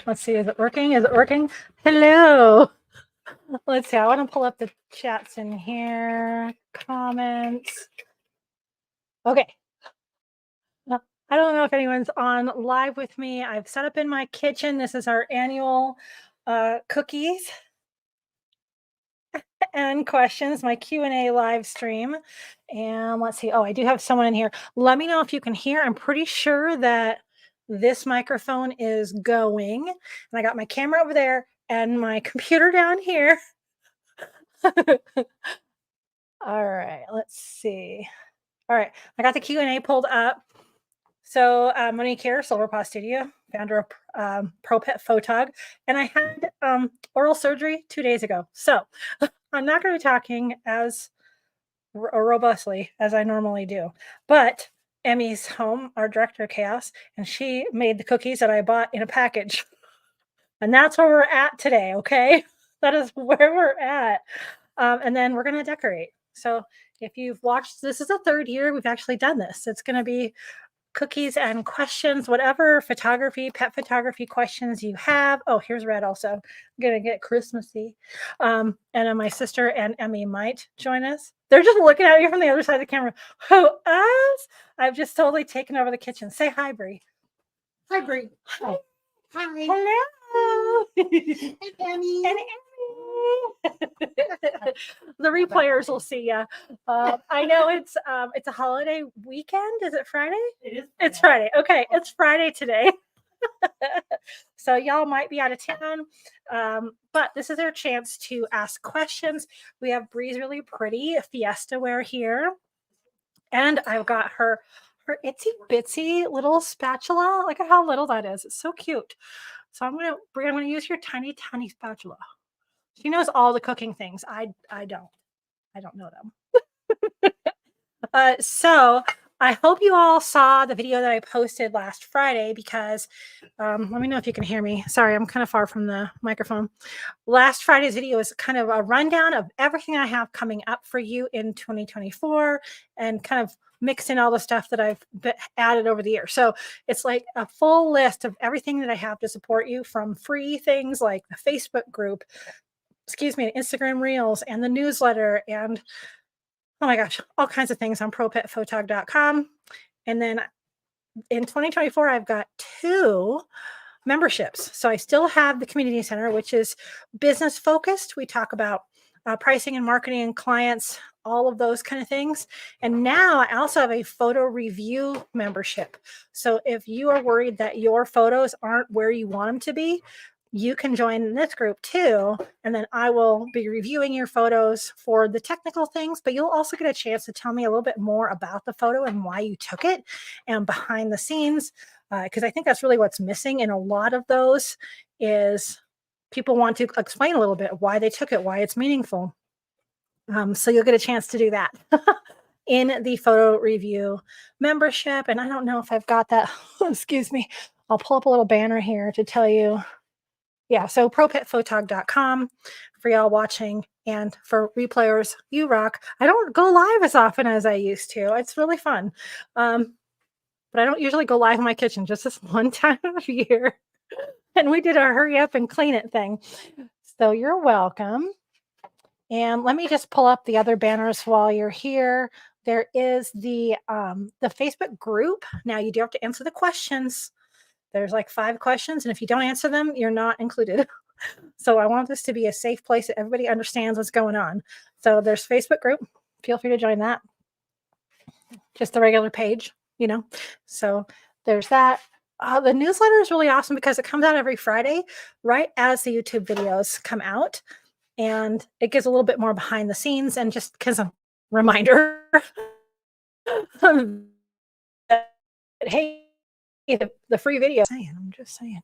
Let's see. Is it working? Is it working? Hello. Let's see. I want to pull up the chats in here. Comments. Okay. I don't know if anyone's on live with me. I've set up in my kitchen. This is our annual cookies and questions, my Q&A live stream. And let's see. Oh, I do have someone in here. Let me know if you can hear. I'm pretty sure that this microphone is going. And I got my camera over there and my computer down here. All right, let's see. All right, I got the Q&A pulled up. So Monique here, Silver Paw Studio, founder of Pro Pet Photog, and I had oral surgery 2 days ago. So I'm not going to be talking as robustly as I normally do, but Emmy's home, our director of chaos, and she made the cookies that I bought in a package. And that's where we're at today, okay? That is where we're at. And then we're going to decorate. So if you've watched, this is the third year we've actually done this. It's going to be cookies and questions, whatever photography, pet photography questions you have. Oh, here's Red also. I'm going to get Christmassy. And then my sister and Emmy might join us. They're just looking at me from the other side of the camera. Who, us? I've just totally taken over the kitchen. Say hi, Bree. Hi, Bree. Hi. Hi. Hello. Hey, Emmy. And the replayers will see you. I know it's a holiday weekend. Is it Friday? It is. It's Friday. Okay, it's Friday today. So y'all might be out of town, but this is our chance to ask questions. We have Bree's really pretty Fiesta wear here, and I've got her itsy bitsy little spatula. Look at how little that is. It's so cute. So I'm gonna use your tiny spatula. She knows all the cooking things. I don't know them. So I hope you all saw the video that I posted last Friday because let me know if you can hear me. Sorry, I'm kind of far from the microphone. Last Friday's video is kind of a rundown of everything I have coming up for you in 2024 and kind of mix in all the stuff that I've added over the year. So it's like a full list of everything that I have to support you, from free things like the Facebook group, Instagram Reels, and the newsletter, and oh my gosh, all kinds of things on propetphotog.com. And then in 2024, I've got 2 memberships. So I still have the community center, which is business focused. We talk about pricing and marketing and clients, all of those kind of things. And now I also have a photo review membership. So if you are worried that your photos aren't where you want them to be, you can join this group too. And then I will be reviewing your photos for the technical things, but you'll also get a chance to tell me a little bit more about the photo and why you took it and behind the scenes. Because I think that's really what's missing in a lot of those is people want to explain a little bit why they took it, why it's meaningful. So you'll get a chance to do that in the photo review membership. And I don't know if I've got that. Excuse me. I'll pull up a little banner here to tell you. Yeah, so propetphotog.com for y'all watching, and for replayers, you rock. I don't go live as often as I used to. It's really fun. But I don't usually go live in my kitchen, just this one time of year. And we did a hurry up and clean it thing. So you're welcome. And let me just pull up the other banners while you're here. There is the Facebook group. Now you do have to answer the questions. There's like 5 questions, and if you don't answer them, you're not included. So I want this to be a safe place that everybody understands what's going on. So there's Facebook group. Feel free to join that. Just the regular page, you know. So there's that. The newsletter is really awesome because it comes out every Friday, right as the YouTube videos come out. And it gives a little bit more behind the scenes and just because a reminder. Hey, the free video. I'm just saying.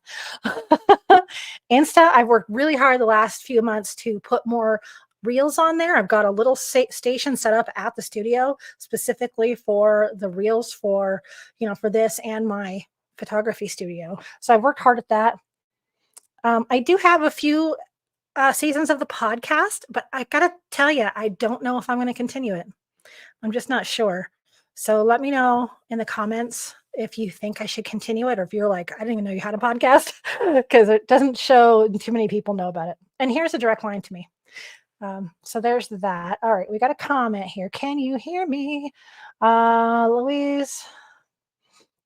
Insta, I've worked really hard the last few months to put more reels on there. I've got a little station set up at the studio specifically for the reels for this and my photography studio. So I've worked hard at that. I do have a few seasons of the podcast, but I gotta tell you, I don't know if I'm going to continue it. I'm just not sure. So let me know in the comments if you think I should continue it, or if you're like, I didn't even know you had a podcast, because it doesn't show too many people know about it. And here's a direct line to me. So there's that. All right, we got a comment here. Can you hear me? Louise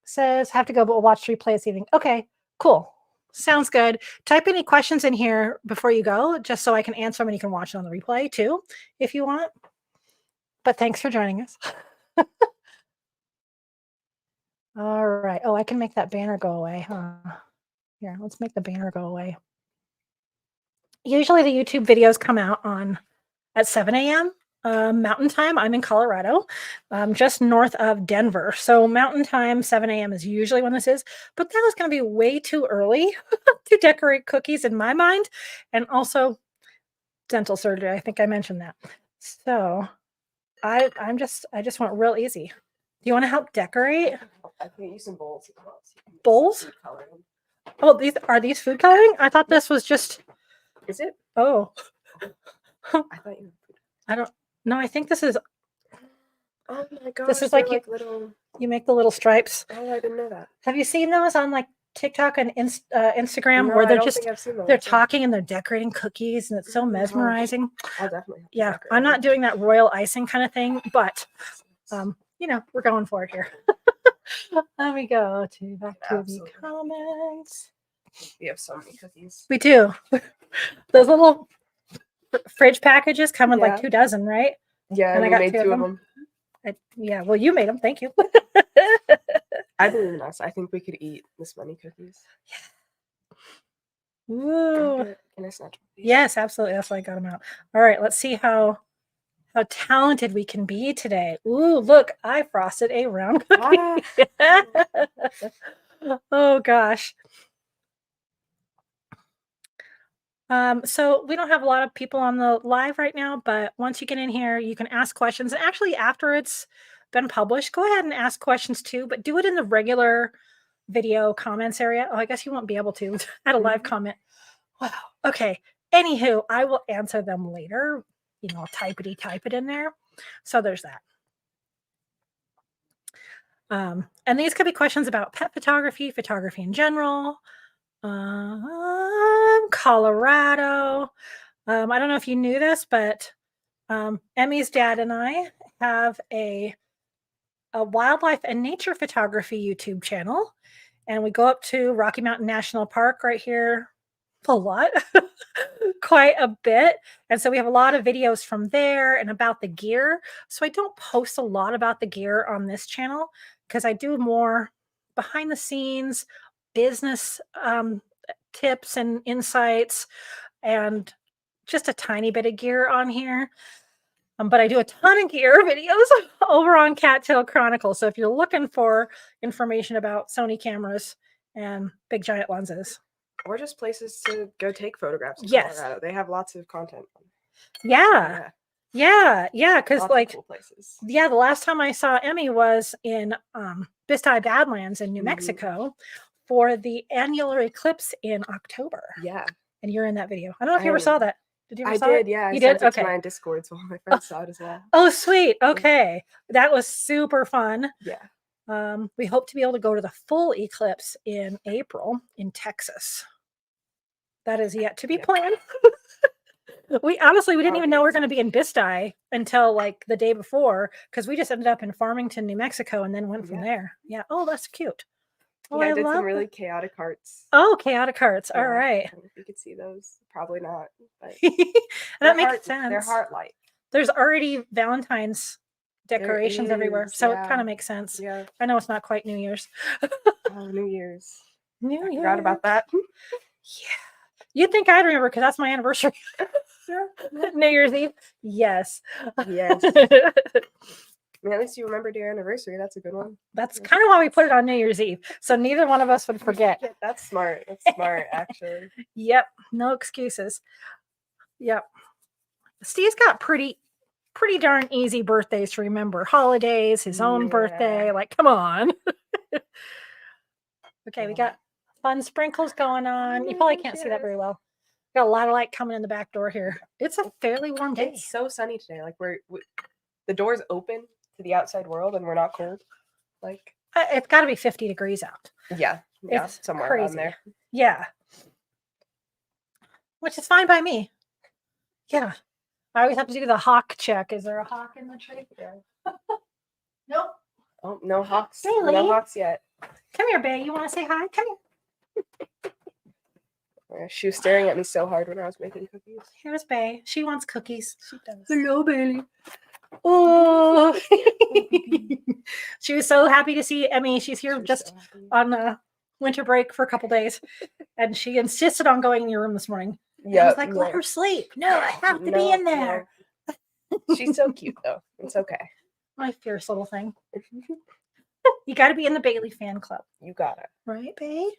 says, have to go, but we'll watch the replay this evening. Okay, cool. Sounds good. Type any questions in here before you go, just so I can answer them and you can watch it on the replay too, if you want. But thanks for joining us. All right. Oh, I can make that banner go away, huh? Here, let's make the banner go away. Usually the YouTube videos come out at 7 a.m. Mountain time. I'm in Colorado, just north of Denver. So Mountain time, 7 a.m. is usually when this is. But that was going to be way too early to decorate cookies in my mind. And also dental surgery. I think I mentioned that. So I just went real easy. Do you want to help decorate? I can use some bowls as well. So Bowls? Oh, these food coloring? I thought this was just. Is it? Oh. I thought you. I don't. No, I think this is. Oh my god! This is like little. You make the little stripes. Oh, I didn't know that. Have you seen those on like TikTok and Instagram, No, where they're I don't just think I've seen those. they're talking and they're decorating cookies, and it's so Oh, mesmerizing. I'll definitely. Yeah, I'm not doing that royal icing kind of thing, but we're going for it here. Let me go back to the comments. We have so many cookies. We do. Those little fridge packages come with like 2 dozen, right? Yeah, and I we got made 2 of them. Yeah, well, you made them. Thank you. I believe in us. I think we could eat this many cookies. Yeah. Ooh. Can I snatch these? Yes, absolutely. That's why I got them out. All right, let's see how talented we can be today. Ooh, look, I frosted a round cookie. Oh gosh. So we don't have a lot of people on the live right now, but once you get in here, you can ask questions. And actually, after it's been published, go ahead and ask questions too, but do it in the regular video comments area. Oh, I guess you won't be able to add a live comment. Wow. Okay. Anywho, I will answer them later. Type it in there. So there's that. And these could be questions about pet photography in general. Colorado. I don't know if you knew this, but Emmy's dad and I have a wildlife and nature photography YouTube channel, and we go up to Rocky Mountain National Park right here a lot, quite a bit. And so we have a lot of videos from there and about the gear. So I don't post a lot about the gear on this channel because I do more behind the scenes business tips and insights, and just a tiny bit of gear on here. But I do a ton of gear videos over on Cattail Chronicles. So if you're looking for information about Sony cameras and big giant lenses, or just places to go take photographs in yes, Colorado, they have lots of content. Yeah. Because cool places. Yeah, the last time I saw Emmy was in Bistai Badlands in New Mexico for the annular eclipse in October. Yeah, and you're in that video. I don't know if you ever saw that. Did you ever saw it? It? Yeah, you did. Okay. To my Discord, so all my friends saw it as well. Oh, sweet. Okay, that was super fun. Yeah. We hope to be able to go to the full eclipse in April in Texas. That is yet to be planned. We didn't even know we were going to be in Bistai until like the day before, because we just ended up in Farmington, New Mexico, and then went from there. Yeah. Oh, that's cute. Oh, I did some really chaotic hearts. Oh, chaotic hearts. All right. If you could see those, probably not. But that makes sense. They're heart light. There's already Valentine's decorations everywhere, so it kind of makes sense. Yeah. I know it's not quite New Year's. Oh, New Year's. I forgot about that. Yeah. You'd think I'd remember because that's my anniversary. New Year's Eve. Yes. Yes. I mean, at least you remembered your anniversary. That's a good one. That's kind of why we put it on New Year's Eve, so neither one of us would forget. That's smart. That's smart, actually. Yep. No excuses. Yep. Steve's got pretty darn easy birthdays to remember. Holidays, his own birthday. Like, come on. Okay, we got fun sprinkles going on. You probably can't see that very well. Got a lot of light coming in the back door here. It's a fairly warm day. It's so sunny today. Like the door's open to the outside world and we're not cold. Like, It's got to be 50 degrees out. yeah, It's somewhere around crazy. there. Yeah. Which is fine by me. Yeah. I always have to do the hawk check. Is there a hawk in the tree? Yeah. Nope. Oh, no hawks. Really? No hawks yet. Come here, babe. You want to say hi? Come here. She was staring at me so hard when I was making cookies. Here's Bay. She wants cookies. She does. Hello, Bailey. Oh. She was so happy to see Emmy. She's here just So happy. on winter break for a couple days. And she insisted on going in your room this morning. I Yeah, was like, let her sleep. No, I have to be in there. no. She's so cute though. It's okay. My fierce little thing. You got to be in the Bailey fan club. You got it. Right, babe?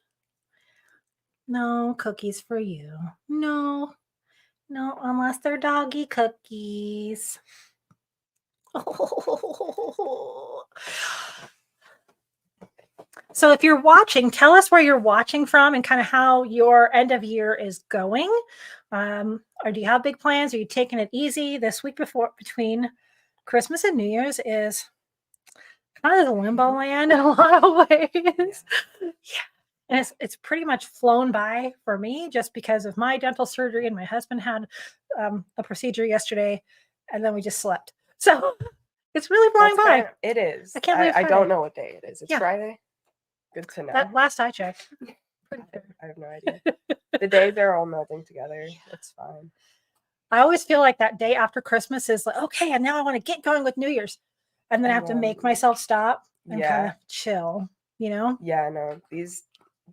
No cookies for you. No, unless they're doggy cookies. So if you're watching, tell us where you're watching from and kind of how your end of year is going. Or do you have big plans? Are you taking it easy? This week between Christmas and New Year's is kind of the limbo land in a lot of ways. Yeah. And it's pretty much flown by for me just because of my dental surgery, and my husband had a procedure yesterday, and then we just slept. So it's really flying That's by. fair. It is. I can't believe I Friday. don't know what day it is. It's Yeah. Friday. Good to know. That last I checked. Pretty sure. I have no idea. The days are all melting together. It's fine. I always feel like that day after Christmas is like, okay, and now I want to get going with New Year's. And then I have to make myself stop and kind of chill, you know? Yeah, no.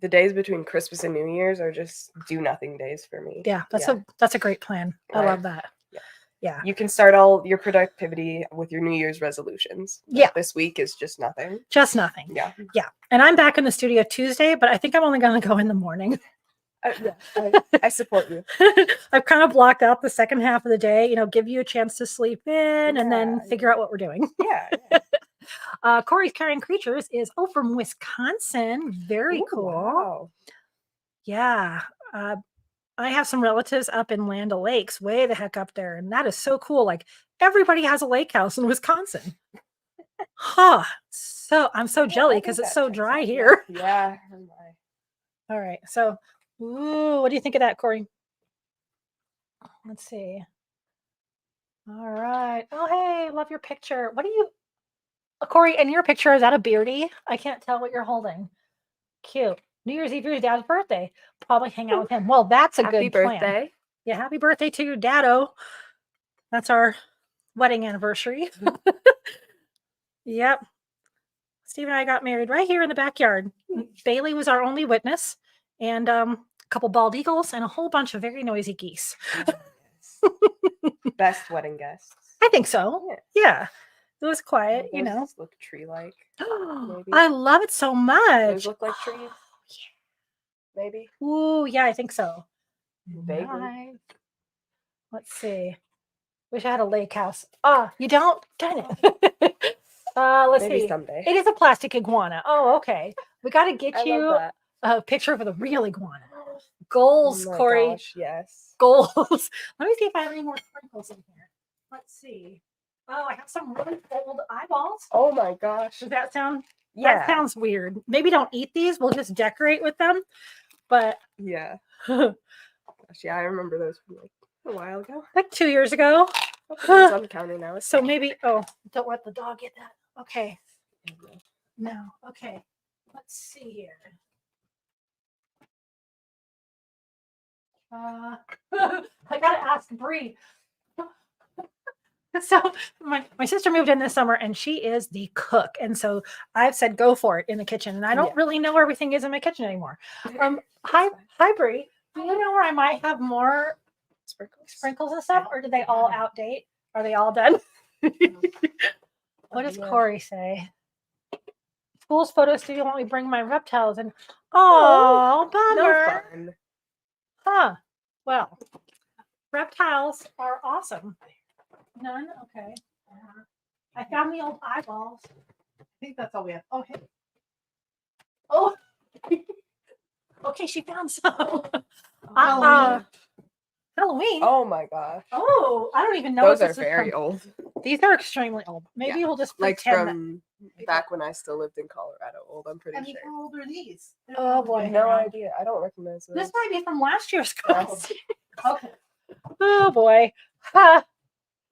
The days between Christmas and New Year's are just do nothing days for me. Yeah, that's a great plan. I Right. love that. Yeah. Yeah. You can start all your productivity with your New Year's resolutions. Yeah. This week is just nothing. Just nothing. Yeah. Yeah. And I'm back in the studio Tuesday, but I think I'm only going to go in the morning. I support you. I've kind of blocked out the second half of the day, give you a chance to sleep in and then figure out what we're doing. Yeah. Corey's Carrying Creatures is from Wisconsin. Very Ooh, cool. Wow. Yeah. I have some relatives up in Land O'Lakes, way the heck up there. And that is so cool. Like everybody has a lake house in Wisconsin. Huh. So I'm so jelly because it's so dry here. Yeah. Oh my. All right. So, what do you think of that, Corey? Let's see. All right. Oh, hey, love your picture. What do you, Corey, in your picture, is that a beardy? I can't tell what you're holding. Cute. New Year's Eve, your dad's birthday. Probably hang out with him. Well, that's a Happy good plan. birthday. Yeah, happy birthday to your daddo. That's our wedding anniversary. Yep. Steve and I got married right here in the backyard. Bailey was our only witness, and a couple bald eagles and a whole bunch of very noisy geese. Best wedding guests. I think so. Yeah. It was quiet, Those look tree-like. Maybe. I love it so much. Those look like trees. Maybe. Ooh, yeah, I think so. Vaguely. Nice. Let's see. Wish I had a lake house. Oh, you don't? Darn it. Let's Maybe see. someday. It is a plastic iguana. Oh, okay. We got to get I you love that. a picture of the real iguana. Goals, Oh my Corey. gosh, yes. Goals. Let me see if I have any more sprinkles in here. Let's see. Oh, I have some really old eyeballs. Oh my gosh. Does that sound? Yeah. That sounds weird. Maybe don't eat these. We'll just decorate with them. But Yeah. Gosh, yeah, I remember those from like a while ago. like 2 years ago. I'm counting now. So maybe, don't let the dog get that. Okay. No. Okay. Let's see here. I gotta ask Bree. So my sister moved in this summer and she is the cook. And so I've said go for it in the kitchen. And I don't really know where everything is in my kitchen anymore. Hi Bree. Do you know where I might have more sprinkles and stuff? Or did they all outdate? Are they all done? What does Corey say? School's photo studio want me to bring my reptiles and bummer. No fun. Huh. Well, reptiles are awesome. None? Okay. I found the old eyeballs. I think that's all we have. Oh, hey. Oh. Okay, she found some. Halloween. Halloween. Oh my gosh. Oh, I don't even know. Those what are this is very from. old. These are extremely old. Maybe Yeah, we'll just like pretend that. from back when I still lived in Colorado. Old, I'm pretty I mean, sure. how old are these? They're Oh, not- boy. I have hang no on. idea. I don't recognize those. This might be from last year's Yeah. class. Okay. Oh boy. Ha.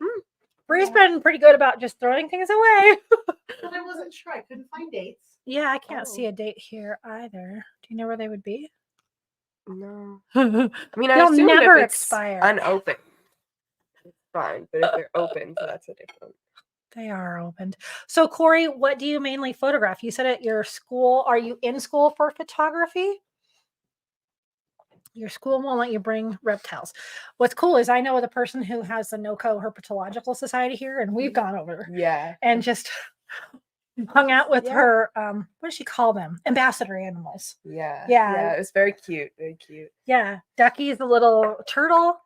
Hmm. Bree's Yeah. been pretty good about just throwing things away. But I wasn't sure. I couldn't find dates. Yeah, I can't see Oh. a date here either. Do you know where they would be? No. They'll I mean, I assume never if it's expire. unopened, it's fine. But if they're open, so that's a different. They are opened. So, Corey, what do you mainly photograph? You said at your school. Are you in school for photography? Your school won't let you bring reptiles. What's cool is I know the person who has the NOCO Herpetological Society here, and we've gone over Yeah. and just hung out with Yeah. her. What does she call them? Ambassador animals. Yeah. Yeah. Yeah. It was very cute. Very cute. Yeah, Ducky's the little turtle.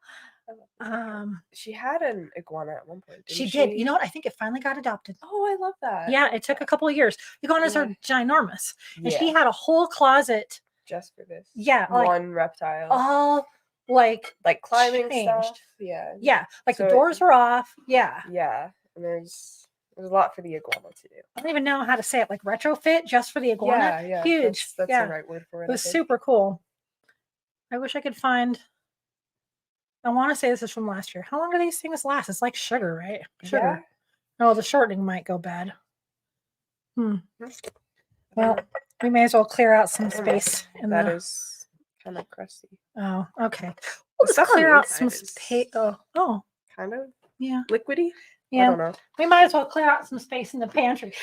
She had an iguana at one point. She Didn't did. You know what? I think it finally got adopted. Oh, I love that. Yeah, it took a couple of years. Iguanas Yeah. are ginormous, and she Yeah. had a whole closet. Just for this. Yeah, like One reptile. all like Climbing changed. stuff. Yeah. Yeah, like So the it- doors were off. Yeah, Yeah. And there's a lot for the iguana to do. I don't even know how to say it. Like retrofit just for the iguana. Yeah. Yeah. Huge. That's Yeah, the right word for it. it was super cool. I wish I could find. I want to say this is from last year. How long do these things last? It's like sugar, right? Sugar. Yeah. Oh, the shortening might go bad. Well, Well, we may as well clear out some space in that the. is kind of crusty. Oh, okay. The We'll just stuff on clear the out some inside is space. Oh, Kind of yeah. liquidy. I Yeah. don't know. We might as well clear out some space in the pantry.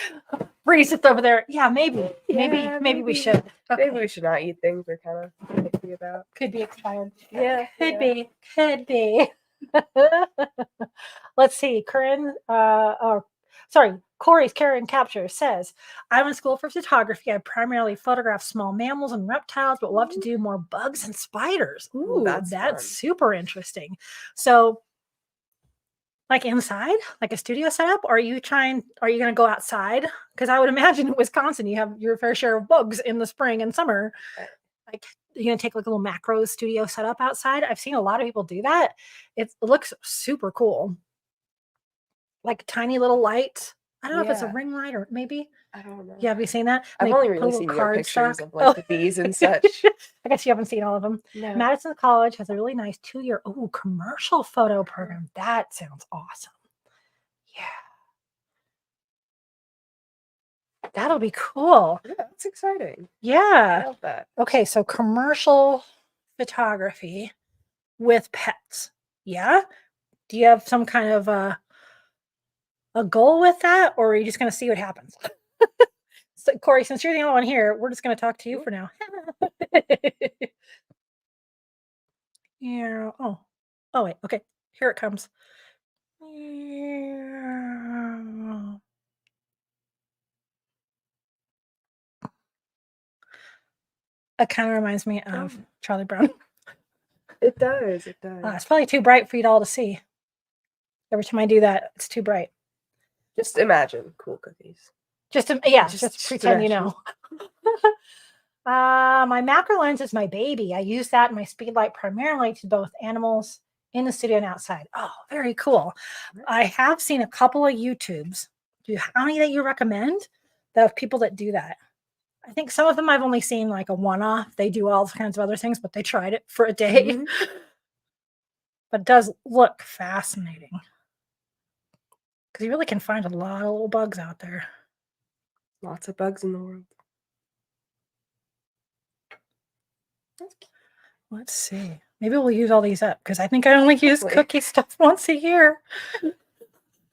Breeze it's over there. Yeah, maybe. Yeah, Maybe we should. Maybe Okay. we should not eat things we're kind of picky about. Could be expired. Yeah. Could be. Could be. Let's see. Corey's Carrying Capture says, I'm in school for photography. I primarily photograph small mammals and reptiles, but love to do more bugs and spiders. Ooh, that's that's fun. super interesting. So, like inside, like a studio setup, or are you going to go outside? Because I would imagine in Wisconsin, you have your fair share of bugs in the spring and summer. Like, you're going to take like a little macro studio setup outside. I've seen a lot of people do that. It looks super cool. Like tiny little lights. I don't know if it's a Yeah. ring light or maybe. I don't know. Yeah, have you seen that? I've They only put a really little seen your card pictures stock. of like the bees and such. I guess you haven't seen all of them. No. Madison College has a really nice 2-year commercial photo program. That sounds awesome. Yeah. That'll be cool. Yeah, that's exciting. I Yeah. love that. Okay, so commercial photography with pets. Yeah. Do you have some kind of a goal with that, or are you just going to see what happens? So, Corey, since you're the only one here, we're just going to talk to you for now. Yeah. Oh, wait. Okay. Here it comes. Yeah. It kind of reminds me of Charlie Brown. It does. It does. It's probably too bright for you all to see. Every time I do that, it's too bright. Just imagine cool cookies. Just Just pretend you imagine. know. My macro lens is my baby. I use that in my speed light primarily to both animals in the studio and outside. Oh, very cool. I have seen a couple of YouTubes. Do you have any that you recommend of people that do that? I think some of them I've only seen like a one-off. They do all kinds of other things, but they tried it for a day. Mhm. But it does look fascinating. Because you really can find a lot of little bugs out there. Lots of bugs in the world. Let's see. Maybe we'll use all these up because I think I only use Hopefully. cookie stuff once a year.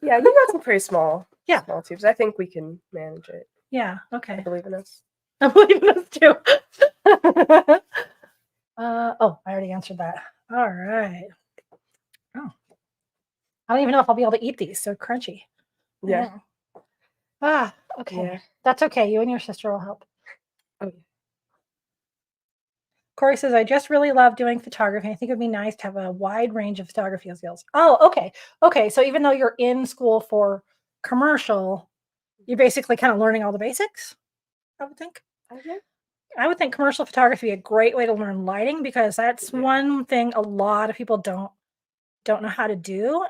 Yeah, you got some pretty small, Yeah. small tubes. I think we can manage it. Yeah. I Okay. believe in us. I believe in us too. I already answered that. All right. Oh, I don't even know if I'll be able to eat these. They're crunchy. Yeah. Okay. Yeah. That's okay. You and your sister will help. Oh, yeah. Corey says, I just really love doing photography. I think it would be nice to have a wide range of photography skills. Oh, okay. Okay. So even though you're in school for commercial, you're basically kind of learning all the basics, I would think. Okay. I would think commercial photography would be a great way to learn lighting because that's Yeah. one thing a lot of people don't know how to do.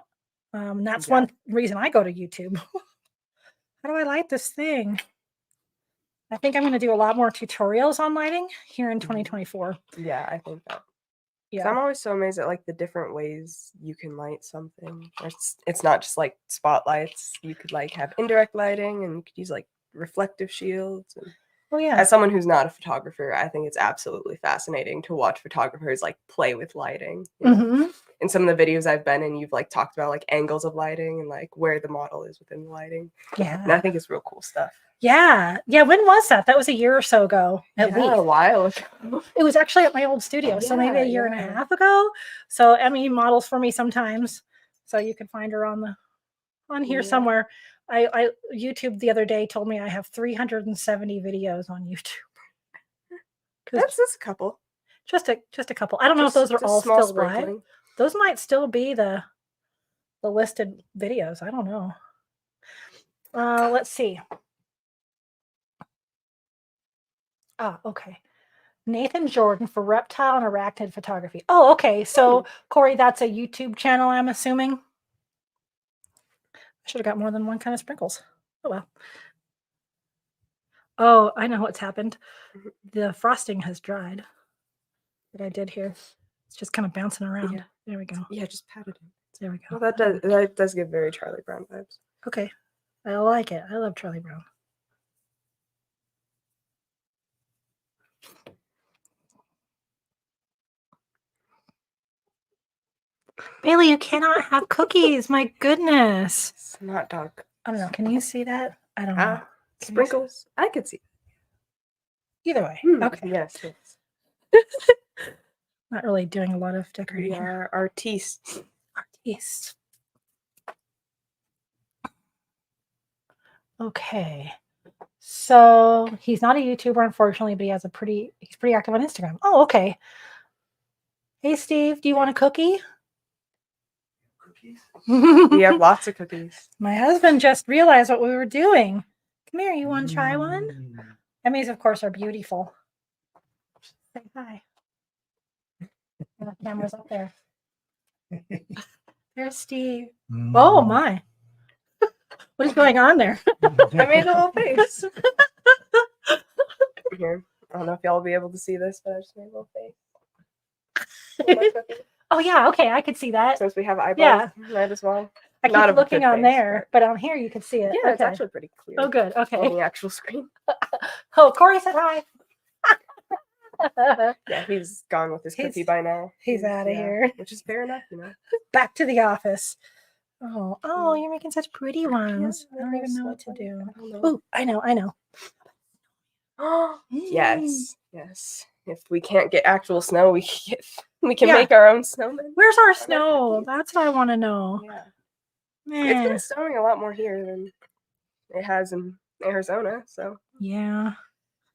That's Yeah. one reason I go to YouTube. How do I light this thing? I think I'm going to do a lot more tutorials on lighting here in 2024. Yeah, I think that. 'Cause Yeah. I'm always so amazed at like the different ways you can light something. It's not just like spotlights. You could like have indirect lighting, and you could use like reflective shields. And Oh yeah. as someone who's not a photographer, I think it's absolutely fascinating to watch photographers like play with lighting. You know? hmm In some of the videos I've been in, you've like talked about like angles of lighting and like where the model is within the lighting. And I Yeah. think it's real cool stuff. Yeah. Yeah. When was that? That was a year or so ago, at Yeah, a least. while ago. It was actually at my old studio, so maybe a year and a Yeah. half ago. So Emmy models for me sometimes, so you can find her on here Yeah. somewhere. I YouTube the other day told me I have 370 videos on YouTube. That's a couple. Just a couple. I don't know if those are Just all small still live. sprinkling. Those might still be the listed videos. I don't know. Let's see. Okay. Nathan Jordan for reptile and arachnid photography. Oh, okay. So Corey, that's a YouTube channel, I'm assuming. I should have got more than one kind of sprinkles. Oh well. Oh, I know what's happened. The frosting has dried that I did here. It's just kind of bouncing around. Yeah. There we go. Yeah, just pat it in. There we go. Well, that does give very Charlie Brown vibes. Okay. I like it. I love Charlie Brown. Bailey, you cannot have cookies. My goodness. It's not dog. I don't know. Can you see that? I don't know. Can you see- Sprinkles. I could see. Either way. Okay. Yes. Not really doing a lot of We decorating here. are artistes. Artiste. Okay. So he's not a YouTuber, unfortunately, but he's pretty active on Instagram. Oh, okay. Hey Steve, do you want a cookie? Cookies? We have lots of cookies. My husband just realized what we were doing. Come here, you want to try one? Emmys, of course, are beautiful. Say hi. The camera's up there. There's Steve. Oh my. What is going on there? I made a little face. Here. I don't know if y'all will be able to see this, but I just made a little face. Oh yeah, okay, I could see that. Since we have eyeballs, Yeah. might as well. I keep not a looking good on face, there, but on here you can see it. Yeah, it's Okay. actually pretty clear. Oh good. On Okay. the actual screen. Oh, Corey said hi. Yeah, he's gone with his He's- cookie by now. he's outta here. Which is fair enough, Back to the office. Oh, you're making such pretty ones. I don't even know what to do. Oh, I know. Yes. If we can't get actual snow, we can Yeah. make our own snowmen. Where's our our snow? cookies. That's what I want to know. Yeah. It's Man. been snowing a lot more here than it has in Arizona, so Yeah.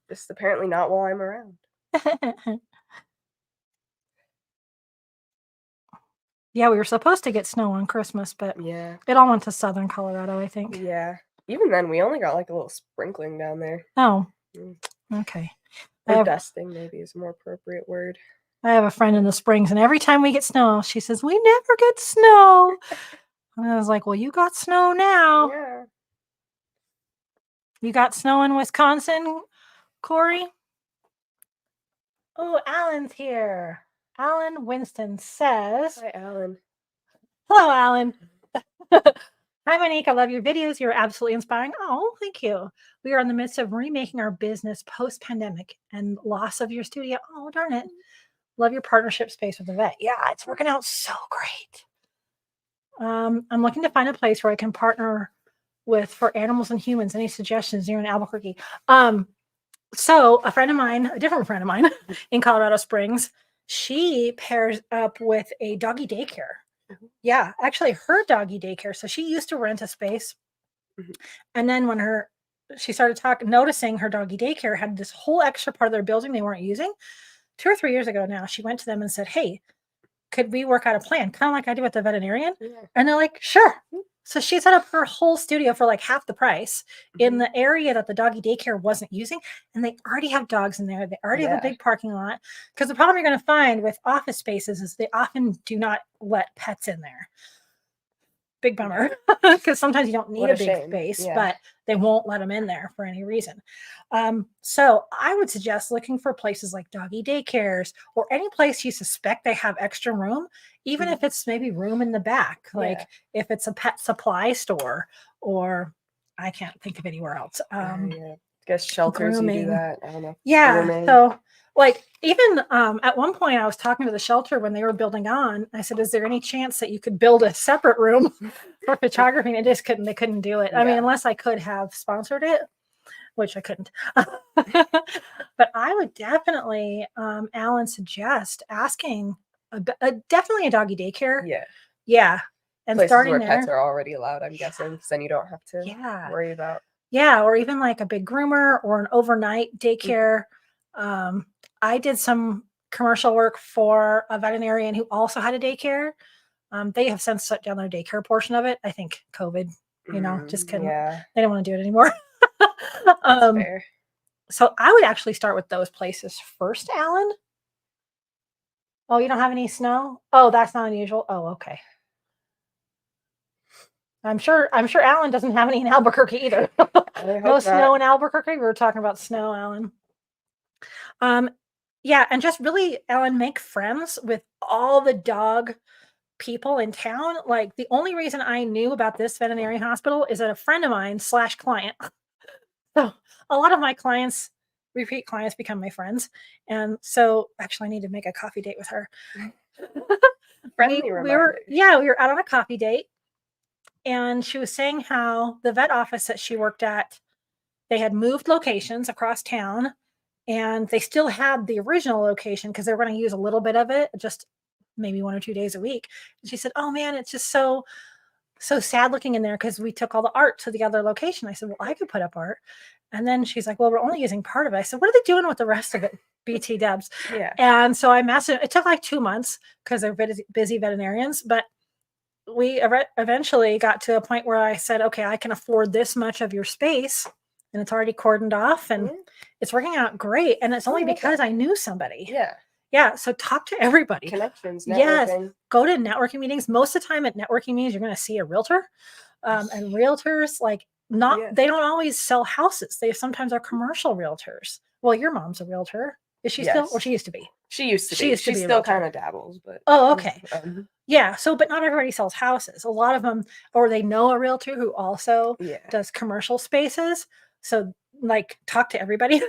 just apparently not while I'm around. Yeah, we were supposed to get snow on Christmas, but Yeah. it all went to southern Colorado, I think. Yeah. Even then, we only got like a little sprinkling down there. Oh, Mm. okay. Or dusting, maybe is a more appropriate word. I have a friend in the Springs, and every time we get snow, she says, "We never get snow." And I was like, "Well, you got snow now. Yeah. You got snow in Wisconsin, Corey?" Oh, Alan's here. Alan Winston says, Hi, Alan. "Hello, Alan." Hi, Monique. I love your videos. You're absolutely inspiring. Oh, thank you. We are in the midst of remaking our business post-pandemic and loss of your studio. Oh, darn it. Love your partnership space with the vet. Yeah, it's working out so great. I'm looking to find a place where I can partner with for animals and humans. Any suggestions here in Albuquerque? So a friend of mine, a different friend of mine in Colorado Springs, she pairs up with a doggy daycare. Yeah, actually her doggy daycare. So she used to rent a space. And then when she started noticing her doggy daycare had this whole extra part of their building they weren't using. 2 or 3 years ago now, she went to them and said, "Hey, could we work out a plan?" Kind of like I did with the veterinarian. Yeah. And they're like, "Sure." So she set up her whole studio for like half the price in the area that the doggy daycare wasn't using. And they already have dogs in there. They already have a big parking lot. Because the problem you're going to find with office spaces is they often do not let pets in there big bummer, because sometimes you don't need What a a big shame. space, Yeah. but they won't let them in there for any reason. So I would suggest looking for places like doggy daycares or any place you suspect they have extra room, even if it's maybe room in the back, like Yeah. if it's a pet supply store, or I can't think of anywhere else. Yeah. I guess shelters you do grooming. that. I don't know. Yeah. Grooming. So like even at one point I was talking to the shelter when they were building on. I said, is there any chance that you could build a separate room for photography? And they couldn't do it. I mean, Yeah. unless I could have sponsored it, which I couldn't. But I would definitely, Alan, suggest asking definitely a doggy daycare. Yeah. Yeah. And Places starting where there. pets are already allowed, I'm guessing, because then you don't have to Yeah. worry about. Yeah, or even like a big groomer or an overnight daycare. I did some commercial work for a veterinarian who also had a daycare. They have since shut down their daycare portion of it. I think COVID, just couldn't. Yeah. They don't want to do it anymore. That's fair. So I would actually start with those places first, Alan. Oh, you don't have any snow? Oh, that's not unusual. Oh, okay. I'm sure Alan doesn't have any in Albuquerque either. No snow in Albuquerque. We were talking about snow, Alan. Yeah, and just really, Alan, make friends with all the dog people in town. Like the only reason I knew about this veterinary hospital is that a friend of mine / client. So a lot of my clients, repeat clients, become my friends. And so actually I need to make a coffee date with her. Friendly reminder. we were out on a coffee date, and she was saying how the vet office that she worked at, they had moved locations across town, and they still had the original location because they were going to use a little bit of it, just maybe 1 or 2 days a week. And she said, oh man, it's just so sad looking in there because we took all the art to the other location. I said, well, I could put up art. And then she's like, well, we're only using part of it. I said, what are they doing with the rest of it? BT Dubs. Yeah. And so I messaged, it took like 2 months because they're busy veterinarians, but we eventually got to a point where I said, okay, I can afford this much of your space, and it's already cordoned off, and it's working out great. And it's only because I knew somebody. Yeah. Yeah. So talk to everybody. Connections, networking. Yes. Go to networking meetings. Most of the time at networking meetings, you're going to see a realtor. And realtors, they don't always sell houses. They sometimes are commercial realtors. Well, your mom's a realtor. Is she still, or she used to be? She used to be. She still kind of dabbles, but. Oh, okay. Yeah. So, but not everybody sells houses. A lot of them, or they know a realtor who also does commercial spaces. So, talk to everybody.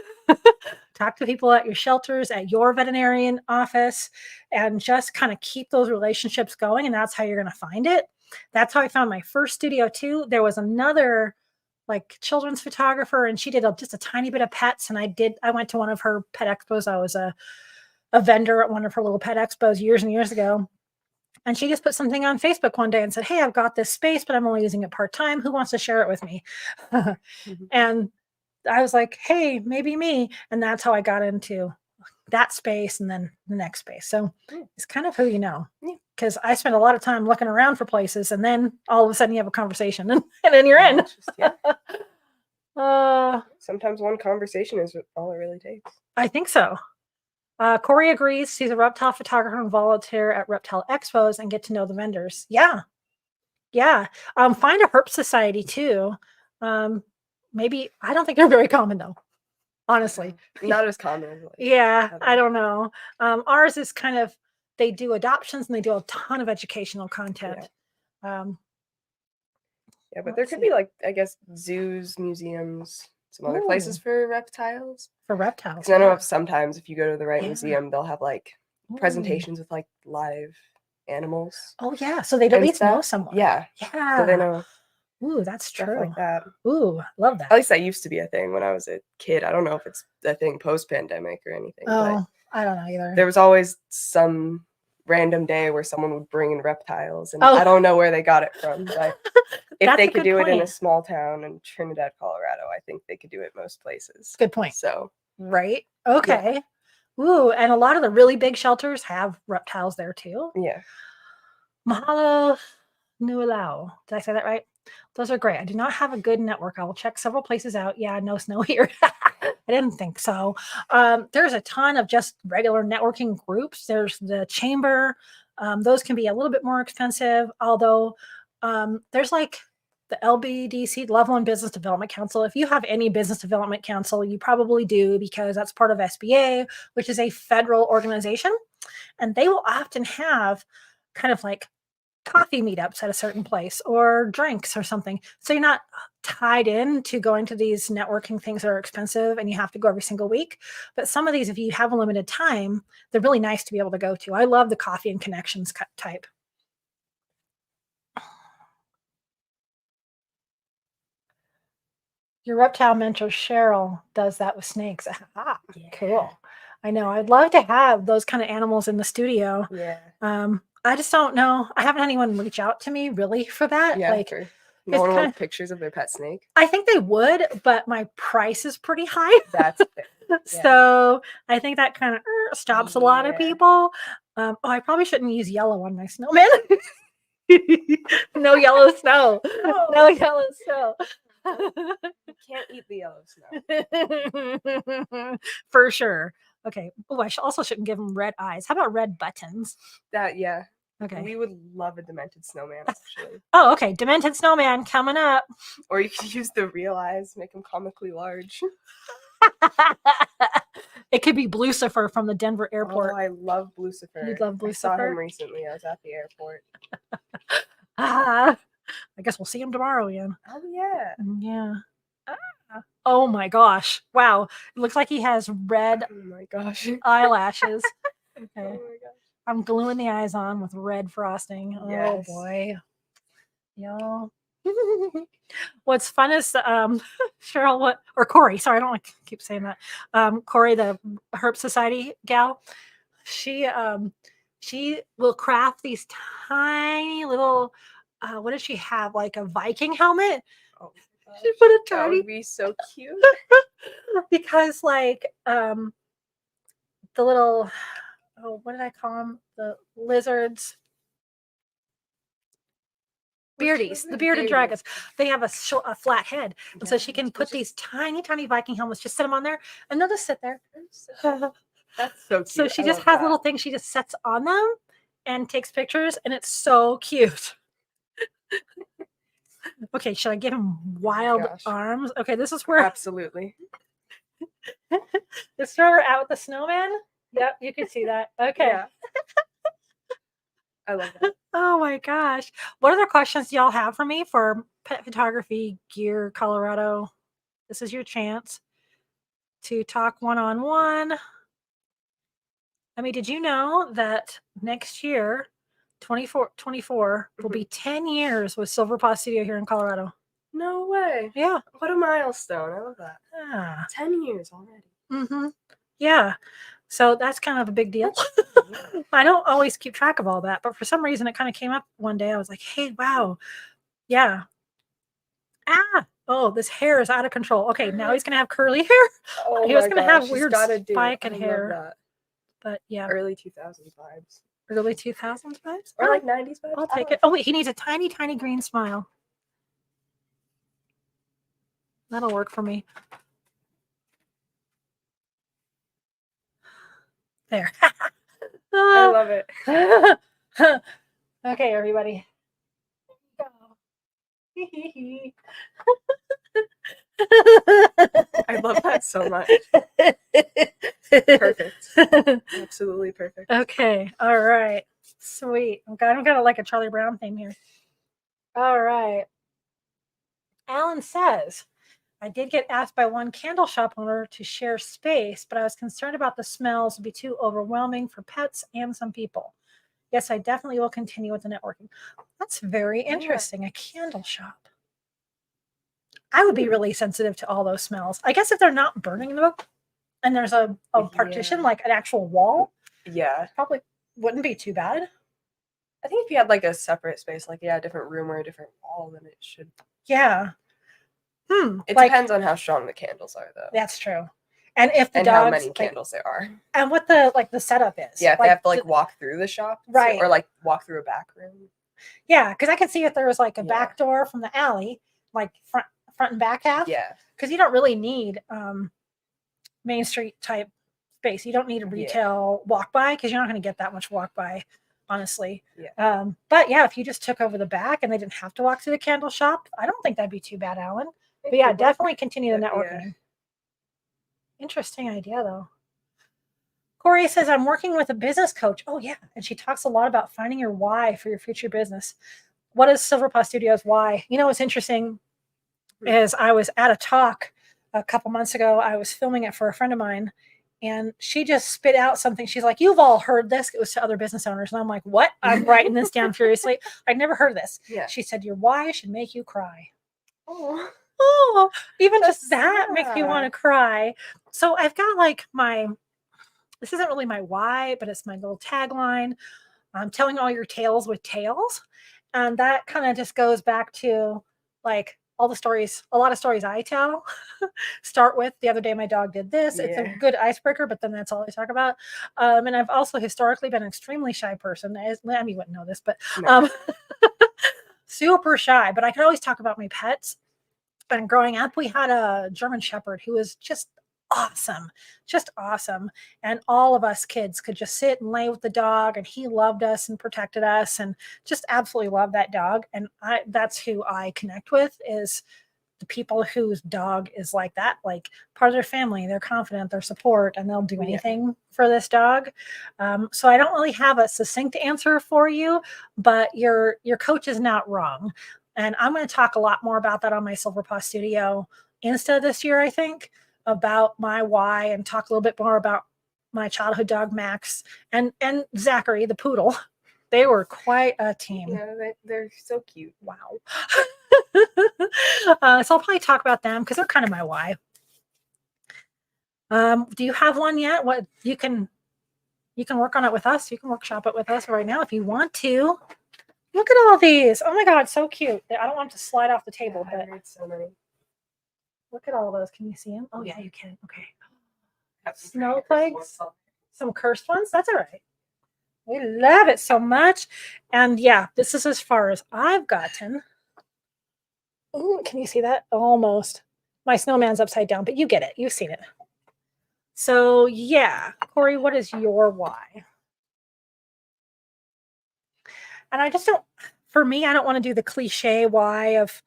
Talk to people at your shelters, at your veterinarian office, and just kind of keep those relationships going. And that's how you're going to find it. That's how I found my first studio too. There was another children's photographer, and she did just a tiny bit of pets. And I went to one of her pet expos. I was a vendor at one of her little pet expos years and years ago. And she just put something on Facebook one day and said, hey, I've got this space, but I'm only using it part-time. Who wants to share it with me? And I was like, hey, maybe me. And that's how I got into that space and then the next space. So it's kind of who you know. Because I spend a lot of time looking around for places, and then all of a sudden you have a conversation and then you're in. Sometimes one conversation is all it really takes. I think so. Corey agrees. He's a reptile photographer and volunteer at reptile expos and get to know the vendors. Yeah. Find a herp society too. Maybe, I don't think they're very common though. Honestly, not as common as I don't know. Ours is kind of, they do adoptions and they do a ton of educational content. But there could be I guess zoos, museums, some other places for reptiles. Because I know sometimes if you go to the right museum, they'll have presentations with live animals. Oh yeah, so they don't need to know someone. Yeah. So they know. Ooh, that's true. Like that. Ooh, love that. At least that used to be a thing when I was a kid. I don't know if it's a thing post-pandemic or anything. Oh, I don't know either. There was always some random day where someone would bring in reptiles, and I don't know where they got it from. But if they could do it in a small town in Trinidad, Colorado, I think they could do it most places. Good point. So right. Okay. Yeah. Ooh, and a lot of the really big shelters have reptiles there too. Yeah. Mahalo Nualau. Did I say that right? Those are great. I do not have a good network. I will check several places out. Yeah, no snow here. I didn't think so. There's a ton of just regular networking groups. There's the chamber. Those can be a little bit more expensive, although There's like the LBDC, Level 1 Business Development Council. If you have any business development council, you probably do because that's part of SBA, which is a federal organization. And they will often have kind of like coffee meetups at a certain place or drinks or something. So you're not tied in to going to these networking things that are expensive and you have to go every single week. But some of these, if you have a limited time, they're really nice to be able to go to. I love the coffee and connections type. Your reptile mentor Cheryl does that with snakes. Ah, yeah. Cool. I know. I'd love to have those kind of animals in the studio. Yeah. I just don't know. I haven't had anyone reach out to me really for that. Yeah. Like, no one wants pictures of their pet snake. I think they would, but my price is pretty high. That's fair. Yeah. So I think that kind of stops a lot of people. I probably shouldn't use yellow on my snowman. No yellow snow. No yellow snow. You can't eat the yellow snow. For sure. Okay. Oh, I also shouldn't give him red eyes. How about red buttons? Yeah. Okay. We would love a demented snowman, actually. Oh, okay. Demented snowman coming up. Or you could use the real eyes, make them comically large. It could be Blucifer from the Denver airport. Oh, I love Blucifer. You love Blucifer? I saw him recently. I was at the airport. I guess we'll see him tomorrow again. Oh, yeah. Yeah. Oh my gosh. Wow. It looks like he has red eyelashes. Okay. Oh my gosh. I'm gluing the eyes on with red frosting. Yes. Oh boy. Y'all. What's fun is Cheryl or Corey, sorry, I don't like to keep saying that. Corey, the Herp Society gal, she will craft these tiny little what does she have? Like a Viking helmet? Oh, she put a tiny. That would be so cute. Because like the little what did I call them? The lizards. Beardies, the bearded dragons. They have a flat head, and so she can put these tiny Viking helmets. Just set them on there, and they'll just sit there. That's so cute. So she just has little things she just sets on them and takes pictures, and it's so cute. Okay, should I give him wild arms? Okay, this is where absolutely. Just throw her out with the snowman. Yep, you can see that. Okay. Yeah. I love that. Oh my gosh. What other questions do y'all have for me for Pet Photography Gear Colorado? This is your chance to talk one-on-one. I mean, did you know that next year, 2024, will be 10 years with Silver Paw Studio here in Colorado? No way. Yeah. What a milestone. I love that. Yeah. 10 years already. Mm-hmm. Yeah. So that's kind of a big deal. I don't always keep track of all that, but for some reason it kind of came up one day. I was like, hey, wow. Yeah. Oh, this hair is out of control. Okay, now he's going to have curly hair. Oh, he was going to have weird spiked hair. But yeah. Early 2000s vibes. Early 2000s vibes? Or like 90s vibes? I'll take it. Oh, wait, he needs a tiny green smile. That'll work for me. There. I love it. Okay, everybody. I love that so much. Perfect. Absolutely perfect. Okay. All right. Sweet. I'm kind of like a Charlie Brown theme here. All right. Alan says, I did get asked by one candle shop owner to share space, but I was concerned about the smells would be too overwhelming for pets and some people. Yes, I definitely will continue with the networking. That's very interesting. A candle shop. I would be really sensitive to all those smells. I guess if they're not burning them and there's a partition, like an actual wall, probably wouldn't be too bad. I think if you had like a separate space, like a different room or a different wall, then it should. Yeah. It depends on how strong the candles are, though. That's true. And if the dogs, how many candles there are, and what the setup is. Yeah, if they have to walk through the shop, right, or like walk through a back room. Yeah, because I can see if there was like a back door from the alley, like front and back half. Yeah, because you don't really need Main Street type space. You don't need a retail walk by because you're not going to get that much walk by honestly. Yeah. But yeah, if you just took over the back and they didn't have to walk to the candle shop, I don't think that'd be too bad, Alan. But yeah, definitely continue the networking. Interesting idea, though. Corey says, I'm working with a business coach. Oh, yeah. And she talks a lot about finding your why for your future business. What is Silver Paw Studios' why? You know, what's interesting is I was at a talk a couple months ago. I was filming it for a friend of mine, and she just spit out something. She's like, you've all heard this. It was to other business owners. And I'm like, what? I'm writing this down furiously. I'd never heard of this. Yeah. She said, your why should make you cry. Oh, even just that makes me want to cry. So I've got like this isn't really my why, but it's my little tagline. I'm telling all your tales with tails. And that kind of just goes back to like all the stories, a lot of stories I tell start with the other day my dog did this. It's a good icebreaker, but then that's all I talk about. And I've also historically been an extremely shy person. I mean, you wouldn't know this, but super shy. But I could always talk about my pets. And growing up, we had a German Shepherd who was just awesome. And all of us kids could just sit and lay with the dog, and he loved us and protected us and just absolutely loved that dog. And that's who I connect with, is the people whose dog is like that, like part of their family. They're confident, they're support, and they'll do anything for this dog. So I don't really have a succinct answer for you, but your coach is not wrong. And I'm going to talk a lot more about that on my Silver Paw Studio Insta this year, I think, about my why, and talk a little bit more about my childhood dog, Max, and Zachary, the poodle. They were quite a team. Yeah, they're so cute. Wow. So I'll probably talk about them because they're kind of my why. Do you have one yet? What you can work on it with us. You can workshop it with us right now if you want to. Look at all these. Oh my God, so cute. I don't want them to slide off the table, but so many. Look at all those. Can you see them? Oh yeah, you can. Okay. Snowflakes. Some cursed ones. That's all right. We love it so much. And yeah, this is as far as I've gotten. Ooh, can you see that? Almost. My snowman's upside down, but you get it. You've seen it. So yeah, Corey, what is your why? And I just don't, for me, I don't want to do the cliche why of,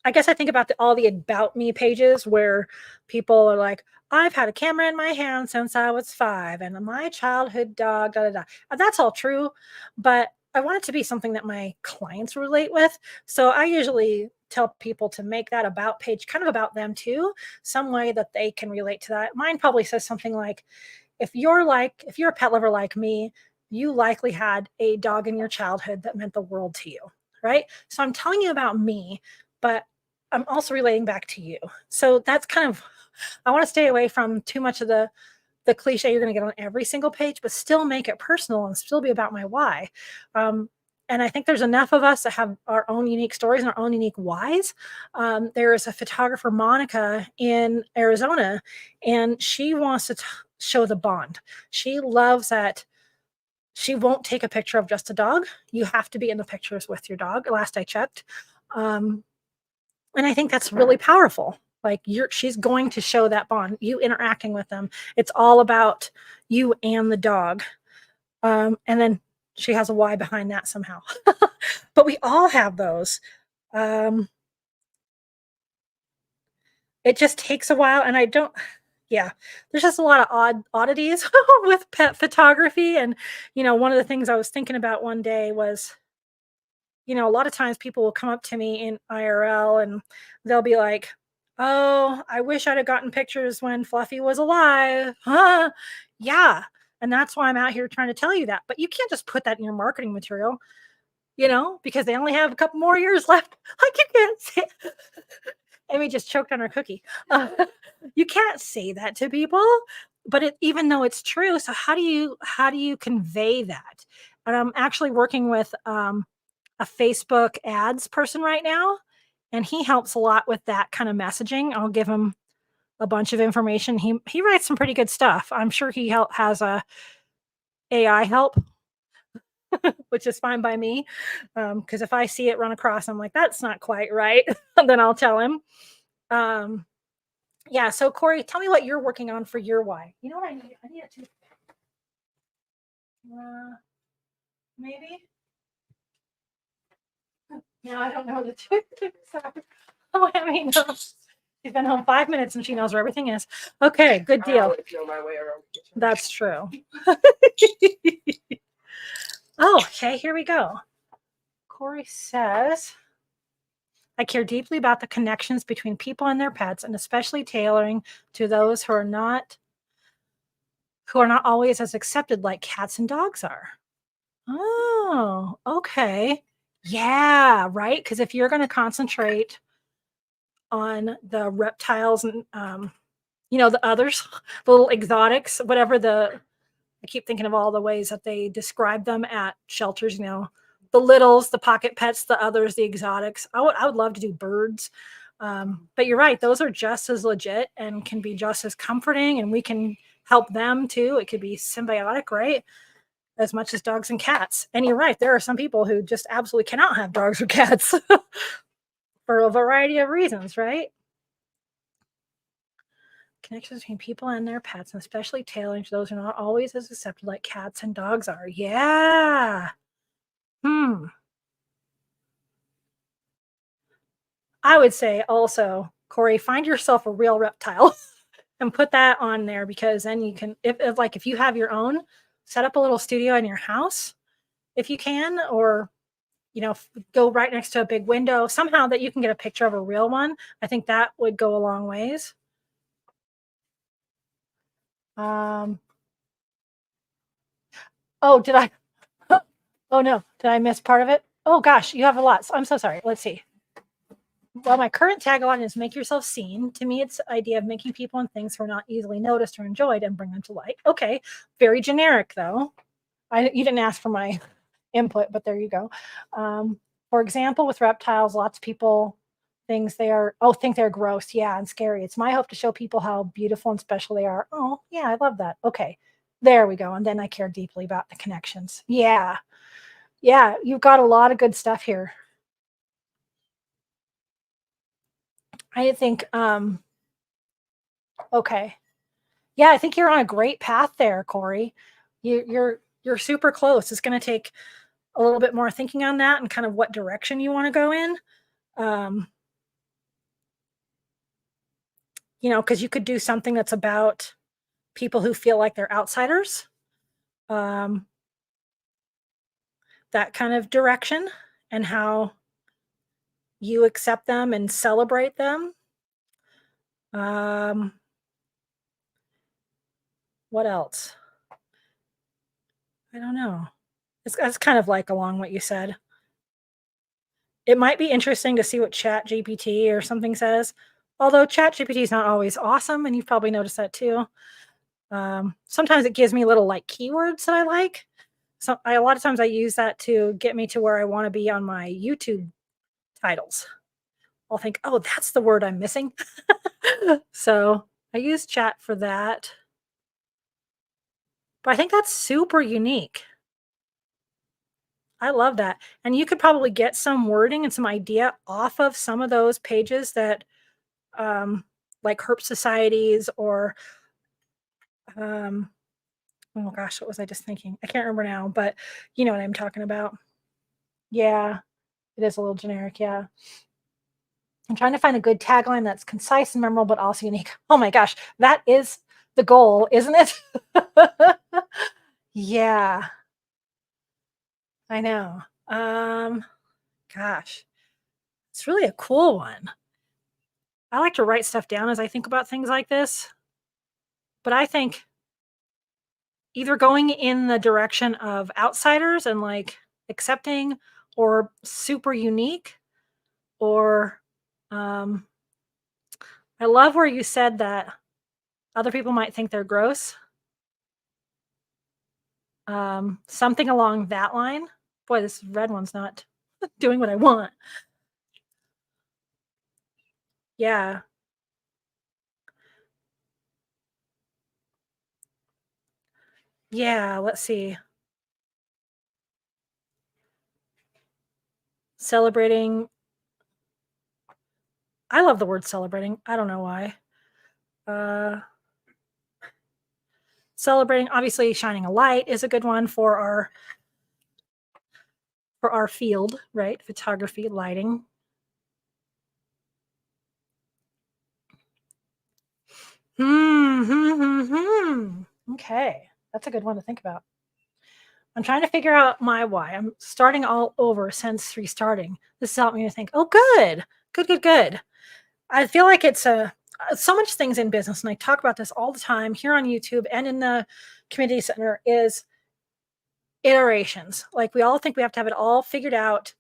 I guess I think about all the about me pages where people are like, I've had a camera in my hand since I was 5 and my childhood dog, da, da, da. And that's all true, but I want it to be something that my clients relate with. So I usually tell people to make that about page kind of about them too, some way that they can relate to that. Mine probably says something like, if you're a pet lover like me, you likely had a dog in your childhood that meant the world to you, right? So I'm telling you about me, but I'm also relating back to you. So that's kind of, I want to stay away from too much of the cliche you're going to get on every single page, but still make it personal and still be about my why. And I think there's enough of us that have our own unique stories and our own unique whys. There is a photographer, Monica, in Arizona, and she wants to show the bond. She loves that she won't take a picture of just a dog. You have to be in the pictures with your dog, last I checked. And I think that's really powerful. Like she's going to show that bond, you interacting with them. It's all about you and the dog. And then she has a why behind that somehow. But we all have those. It just takes a while, and there's just a lot of oddities with pet photography. And, one of the things I was thinking about one day was, a lot of times people will come up to me in IRL and they'll be like, oh, I wish I'd have gotten pictures when Fluffy was alive. Huh? Yeah. And that's why I'm out here trying to tell you that. But you can't just put that in your marketing material, because they only have a couple more years left. Like, you can't say, Amy just choked on her cookie. You can't say that to people, but even though it's true. So how do you convey that? And I'm actually working with a Facebook ads person right now, and he helps a lot with that kind of messaging. I'll give him a bunch of information. He writes some pretty good stuff. I'm sure he has a AI help, which is fine by me. Because if I see it run across, I'm like, that's not quite right. Then I'll tell him. Yeah. So Corey, tell me what you're working on for your why. You know what I need? I need it too. Maybe. No, I don't know the two. Sorry. Oh, I mean, no. She's been home 5 minutes and she knows where everything is. Okay, good I deal. always know my way around the kitchen. That's true. Oh, okay, here we go. Corey says, I care deeply about the connections between people and their pets, and especially tailoring to those who are not always as accepted like cats and dogs are. Oh, okay. Yeah, right. Because if you're going to concentrate on the reptiles and the others, the little exotics, whatever I keep thinking of all the ways that they describe them at shelters, the littles, the pocket pets, the others, the exotics. I would love to do birds. But you're right. Those are just as legit and can be just as comforting, and we can help them too. It could be symbiotic, right? As much as dogs and cats. And you're right. There are some people who just absolutely cannot have dogs or cats for a variety of reasons, right? Connections between people and their pets, and especially tailoring to those who are not always as accepted like cats and dogs are. Yeah. I would say also, Corey, find yourself a real reptile and put that on there, because then you can, if you have your own, set up a little studio in your house if you can, or go right next to a big window somehow that you can get a picture of a real one. I think that would go a long ways. Oh, did I? Oh no, did I miss part of it? Oh gosh, you have a lot. I'm so sorry. Let's see. Well, my current tagline is make yourself seen. To me, it's the idea of making people and things who are not easily noticed or enjoyed and bring them to light. Okay, very generic though. You didn't ask for my input, but there you go. For example, with reptiles, lots of people think they're gross, yeah, and scary. It's my hope to show people how beautiful and special they are. Oh, yeah, I love that. Okay, there we go. And then I care deeply about the connections. Yeah, you've got a lot of good stuff here. I think, okay. Yeah, I think you're on a great path there, Corey. You're super close. It's going to take a little bit more thinking on that and kind of what direction you want to go in. Because you could do something that's about people who feel like they're outsiders. That kind of direction, and how you accept them and celebrate them. What else? I don't know. It's kind of like along what you said. It might be interesting to see what Chat GPT or something says, although Chat GPT is not always awesome, and you've probably noticed that too. Sometimes it gives me little keywords that I like. So a lot of times I use that to get me to where I want to be on my YouTube titles. I'll think, oh, that's the word I'm missing. So I use Chat for that. But I think that's super unique. I love that. And you could probably get some wording and some idea off of some of those pages that like Herp Societies or oh gosh, what was I just thinking? I can't remember now, but you know what I'm talking about. Yeah, it is a little generic. Yeah. I'm trying to find a good tagline that's concise and memorable, but also unique. Oh my gosh, that is the goal, isn't it? Yeah, I know. Gosh, it's really a cool one. I like to write stuff down as I think about things like this, but I think either going in the direction of outsiders and accepting, or super unique, or I love where you said that other people might think they're gross. Something along that line. Boy, this red one's not doing what I want. Yeah. Yeah, let's see. Celebrating. I love the word celebrating. I don't know why. celebrating. Obviously, shining a light is a good one for our field, right? Photography, lighting. Okay, that's a good one to think about. I'm trying to figure out my why. I'm starting all over since restarting. This has helped me to think, oh, good. I feel like it's so much things in business, and I talk about this all the time here on YouTube and in the community center, is iterations. Like, we all think we have to have it all figured out,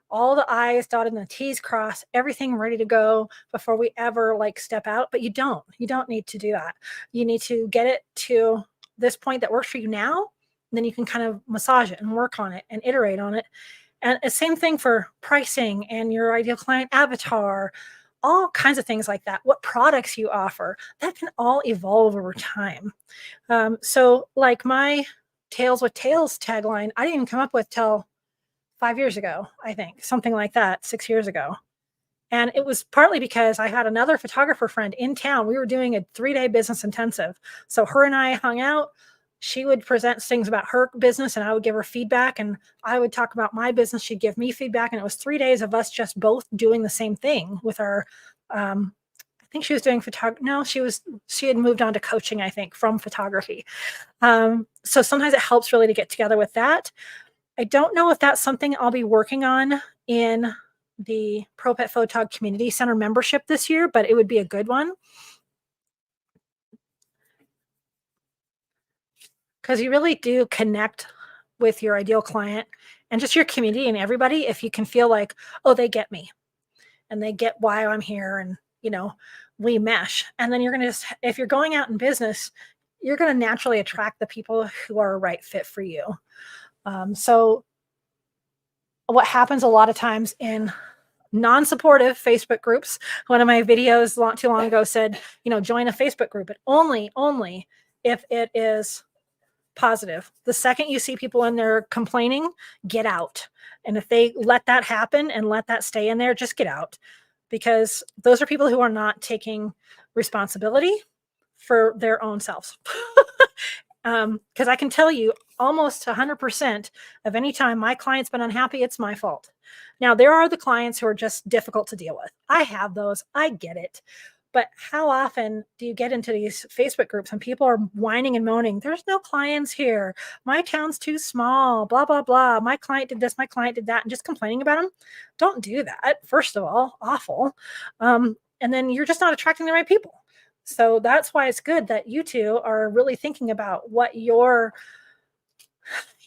all the I's dotted and the T's crossed, everything ready to go before we ever like step out. But you don't need to do that. You need to get it to this point that works for you now. And then you can kind of massage it and work on it and iterate on it. And the same thing for pricing and your ideal client avatar, all kinds of things like that. What products you offer, that can all evolve over time. So like my Tales with Tails tagline, I didn't even come up with till 5 years ago, I think, something like that, 6 years ago. And it was partly because I had another photographer friend in town. We were doing a 3-day business intensive. So her and I hung out. She would present things about her business and I would give her feedback, and I would talk about my business. She'd give me feedback. And it was 3 days of us just both doing the same thing with our, I think she was doing photography. No, she had moved on to coaching, I think, from photography. So sometimes it helps really to get together with that. I don't know if that's something I'll be working on in the Pro Pet Photog Community Center membership this year, but it would be a good one. Because you really do connect with your ideal client and just your community and everybody if you can feel like, oh, they get me and they get why I'm here, and, we mesh. And then you're going to just, if you're going out in business, you're going to naturally attract the people who are a right fit for you. So what happens a lot of times in non-supportive Facebook groups, one of my videos not too long ago said, join a Facebook group, but only if it is positive. The second you see people in there complaining, get out. And if they let that happen and let that stay in there, just get out, because those are people who are not taking responsibility for their own selves. Because I can tell you almost 100% of any time my client's been unhappy, it's my fault. Now, there are the clients who are just difficult to deal with. I have those. I get it. But how often do you get into these Facebook groups and people are whining and moaning? There's no clients here. My town's too small, blah, blah, blah. My client did this, my client did that, and just complaining about them. Don't do that. First of all, awful. And then you're just not attracting the right people. So that's why it's good that you two are really thinking about what your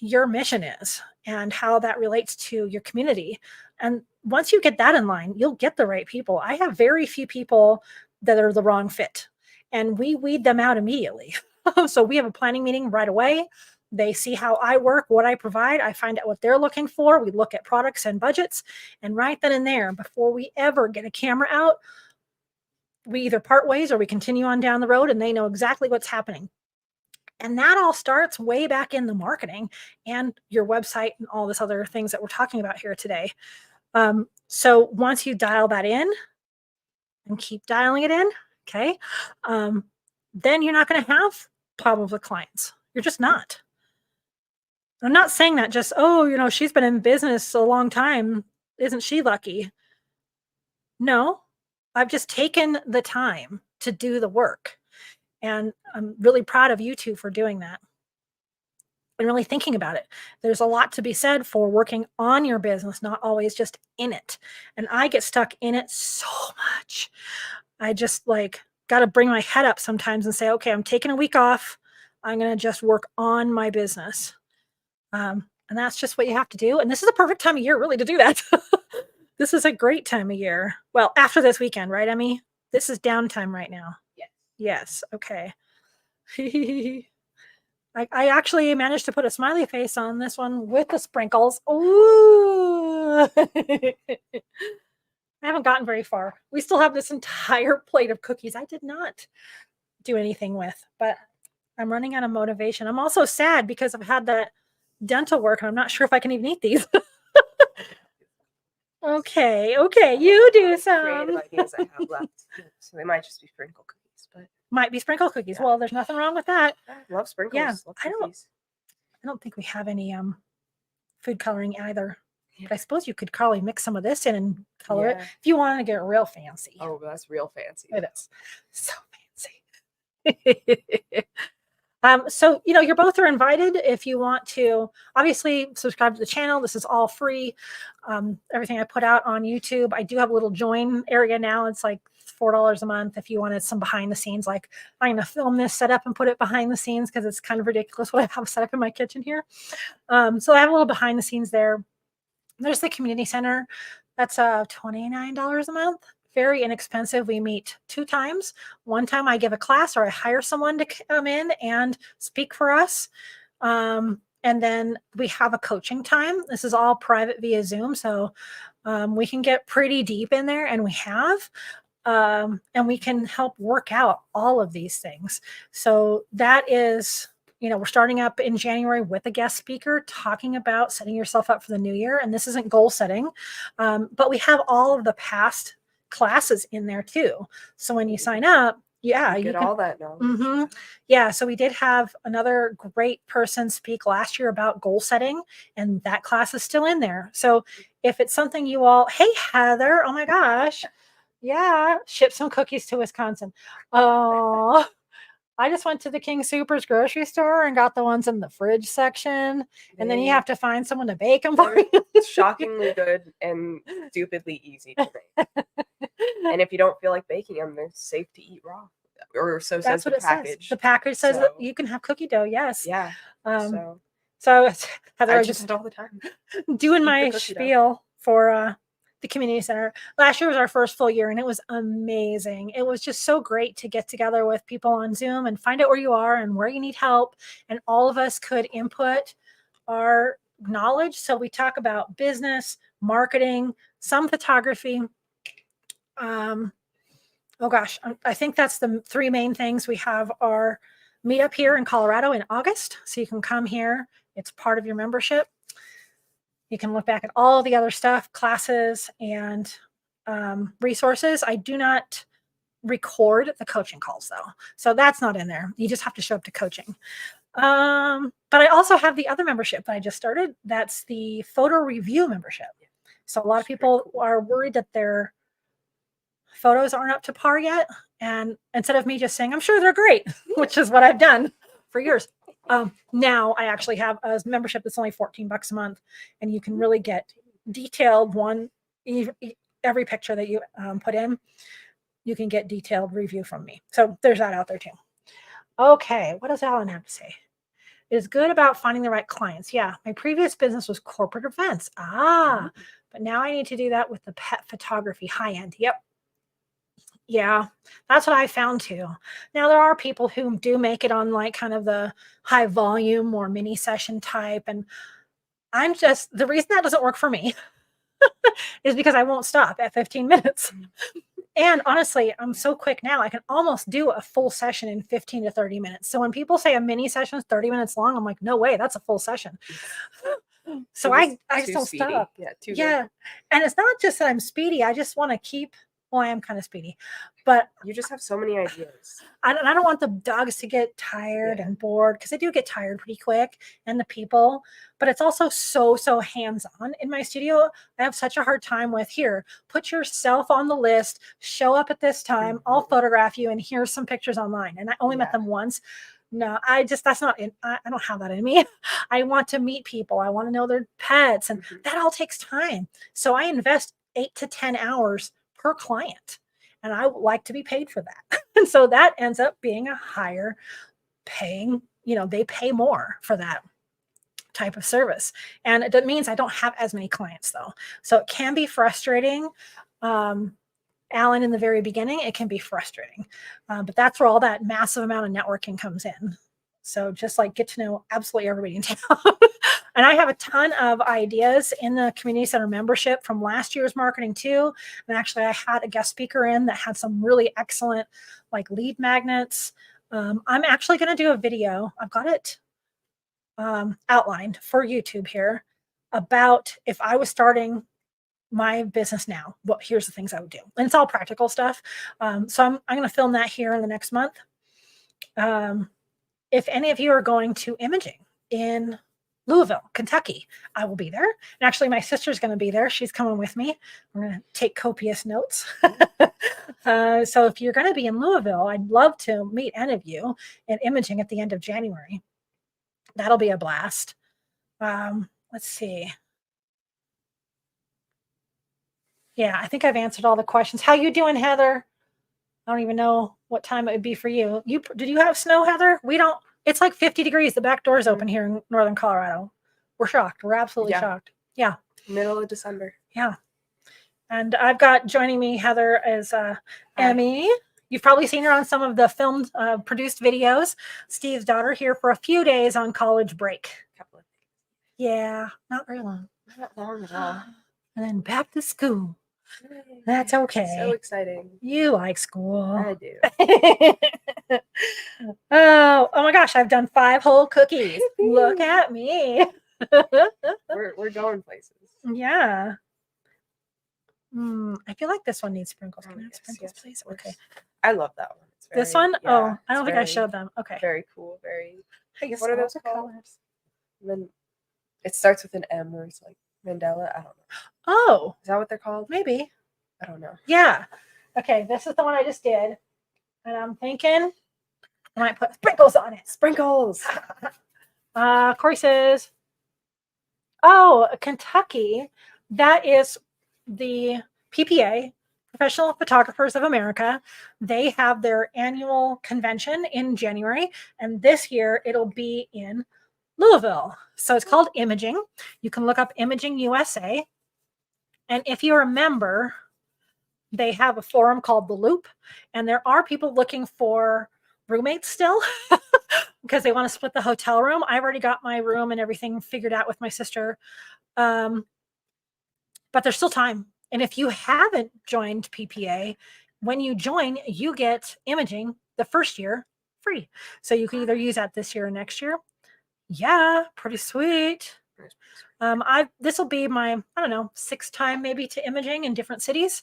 mission is and how that relates to your community. And once you get that in line, you'll get the right people. I have very few people that are the wrong fit, and we weed them out immediately. So we have a planning meeting right away. They see how I work, what I provide. I find out what they're looking for. We look at products and budgets, and right then and there, before we ever get a camera out, we either part ways or we continue on down the road, and they know exactly what's happening. And that all starts way back in the marketing and your website and all this other things that we're talking about here today. So once you dial that in and keep dialing it in, okay, then you're not going to have problems with clients. You're just not. I'm not saying that just, she's been in business a long time, isn't she lucky? No, I've just taken the time to do the work. And I'm really proud of you two for doing that and really thinking about it. There's a lot to be said for working on your business, not always just in it. And I get stuck in it so much. I just got to bring my head up sometimes and say, okay, I'm taking a week off. I'm going to just work on my business. And that's just what you have to do. And this is a perfect time of year really to do that. This is a great time of year. Well, after this weekend, right, Emmy? This is downtime right now. Yes. Okay. I actually managed to put a smiley face on this one with the sprinkles. Ooh. I haven't gotten very far. We still have this entire plate of cookies I did not do anything with, but I'm running out of motivation. I'm also sad because I've had that dental work and I'm not sure if I can even eat these. Okay, you do some. Creative ideas I have left, so they might just be sprinkle cookies, but Might be sprinkle cookies. Yeah. Well, there's nothing wrong with that. I love sprinkles. Yeah, Love I cookies. don't think we have any food coloring either. Yeah. But I suppose you could probably mix some of this in and color it Yeah. if you want to get real fancy. Oh, that's real fancy. It is so fancy. So, you both are invited if you want to obviously subscribe to the channel. This is all free. Everything I put out on YouTube. I do have a little join area now. It's like $4 a month if you wanted some behind the scenes. Like, I'm going to film this set up and put it behind the scenes because it's kind of ridiculous what I have set up in my kitchen here. So I have a little behind the scenes there. There's the community center. That's $29 a month. Very inexpensive. We meet 2 times. One time I give a class or I hire someone to come in and speak for us. And then we have a coaching time. This is all private via Zoom. So we can get pretty deep in there, and we have. And we can help work out all of these things. So that is, we're starting up in January with a guest speaker talking about setting yourself up for the new year. And this isn't goal setting, but we have all of the past classes in there too. So when you sign up, you get all that knowledge. Mm-hmm. Yeah. So we did have another great person speak last year about goal setting, and that class is still in there. So if it's something you all, hey, Heather, oh my gosh. Yeah. Ship some cookies to Wisconsin. Oh, I just went to the King Soopers grocery store and got the ones in the fridge section. And then you have to find someone to bake them for you. Shockingly good and stupidly easy to make. And if you don't feel like baking them, they're safe to eat raw. Or so That's says what the it package. says. The package says that you can have cookie dough. Yes. Yeah. So Heather, I just all the time doing my spiel for the community center. Last year was our first full year, and it was amazing. It was just so great to get together with people on Zoom and find out where you are and where you need help. And all of us could input our knowledge. So we talk about business, marketing, some photography. Oh gosh, I think that's the 3 main things. We have our meetup here in Colorado in August. So you can come here. It's part of your membership. You can look back at all the other stuff, classes and resources. I do not record the coaching calls though. So that's not in there. You just have to show up to coaching. But I also have the other membership that I just started. That's the photo review membership. So a lot of people are worried that their photos aren't up to par yet. And instead of me just saying, I'm sure they're great, which is what I've done for years. Now I actually have a membership that's only $14 a month, and you can really get detailed every picture that you put in, you can get detailed review from me. So there's that out there too. Okay. What does Alan have to say? It is good about finding the right clients. Yeah. My previous business was corporate events. But now I need to do that with the pet photography high end. Yep. Yeah, that's what I found too. Now there are people who do make it on like kind of the high volume or mini session type. And the reason that doesn't work for me is because I won't stop at 15 minutes. And honestly, I'm so quick now, I can almost do a full session in 15 to 30 minutes. So when people say a mini session is 30 minutes long, I'm like, no way, that's a full session. So I just don't stop. Yeah. And it's not just that I'm speedy. I just want to keep. Well, I am kind of speedy, but you just have so many ideas. I don't want the dogs to get tired and bored, because they do get tired pretty quick, and the people, but it's also so hands-on in my studio. I have such a hard time with, here, put yourself on the list, show up at this time, I'll photograph you, and here's some pictures online. And I only met them once. No, that's not in, I don't have that in me. I want to meet people. I want to know their pets, and that all takes time. So I invest 8 to 10 hours per client, and I would like to be paid for that. And so that ends up being a higher paying, they pay more for that type of service. And it means I don't have as many clients though. So it can be frustrating. Alan, in the very beginning, it can be frustrating, but that's where all that massive amount of networking comes in. So just like get to know absolutely everybody in town. And I have a ton of ideas in the community center membership from last year's marketing too. And actually I had a guest speaker in that had some really excellent like lead magnets. I'm actually going to do a video. I've got it outlined for YouTube here about if I was starting my business now, here's the things I would do. And it's all practical stuff. So I'm going to film that here in the next month. if any of you are going to imaging in Louisville, Kentucky, I will be there. And actually, my sister's going to be there. She's coming with me. We're going to take copious notes. So if you're going to be in Louisville, I'd love to meet any of you in imaging at the end of January. That'll be a blast. Let's see. Yeah, I think I've answered all the questions. How you doing, Heather? I don't even know what time it would be for you. Did you have snow, Heather? We don't. It's like 50 degrees. The back door's open here in northern Colorado. We're shocked. We're absolutely shocked. Yeah. Middle of December. Yeah. And I've got joining me, Heather, is Emmy. You've probably seen her on some of the filmed, produced videos. Steve's daughter here for a few days on college break. Yeah, not very long. Not long at all. And then back to school. That's okay. So exciting. You like school. I do. oh my gosh, I've done 5 whole cookies. Look at me. we're going places. Yeah. I feel like this one needs sprinkles. Can I have sprinkles, please? Okay. I love that one. This one? Yeah, I don't think I showed them. Okay. Very cool. Very. What are those colors? Then it starts with an M, where it's like Mandela. I don't know. Oh, is that what they're called? Maybe. I don't know. Yeah. Okay, this is the one I just did, and I'm thinking I might put sprinkles on it. Sprinkles. Corey says, "Oh, Kentucky. That is the PPA, Professional Photographers of America. They have their annual convention in January, and this year it'll be in Louisville. So it's called Imaging. You can look up Imaging USA. And if you're a member, they have a forum called The Loop, and there are people looking for roommates still because they want to split the hotel room. I've already got my room and everything figured out with my sister. But there's still time. And if you haven't joined PPA, when you join, you get imaging the first year free. So you can either use that this year or next year. Yeah, pretty sweet. This will be my, 6th time maybe to imaging in different cities.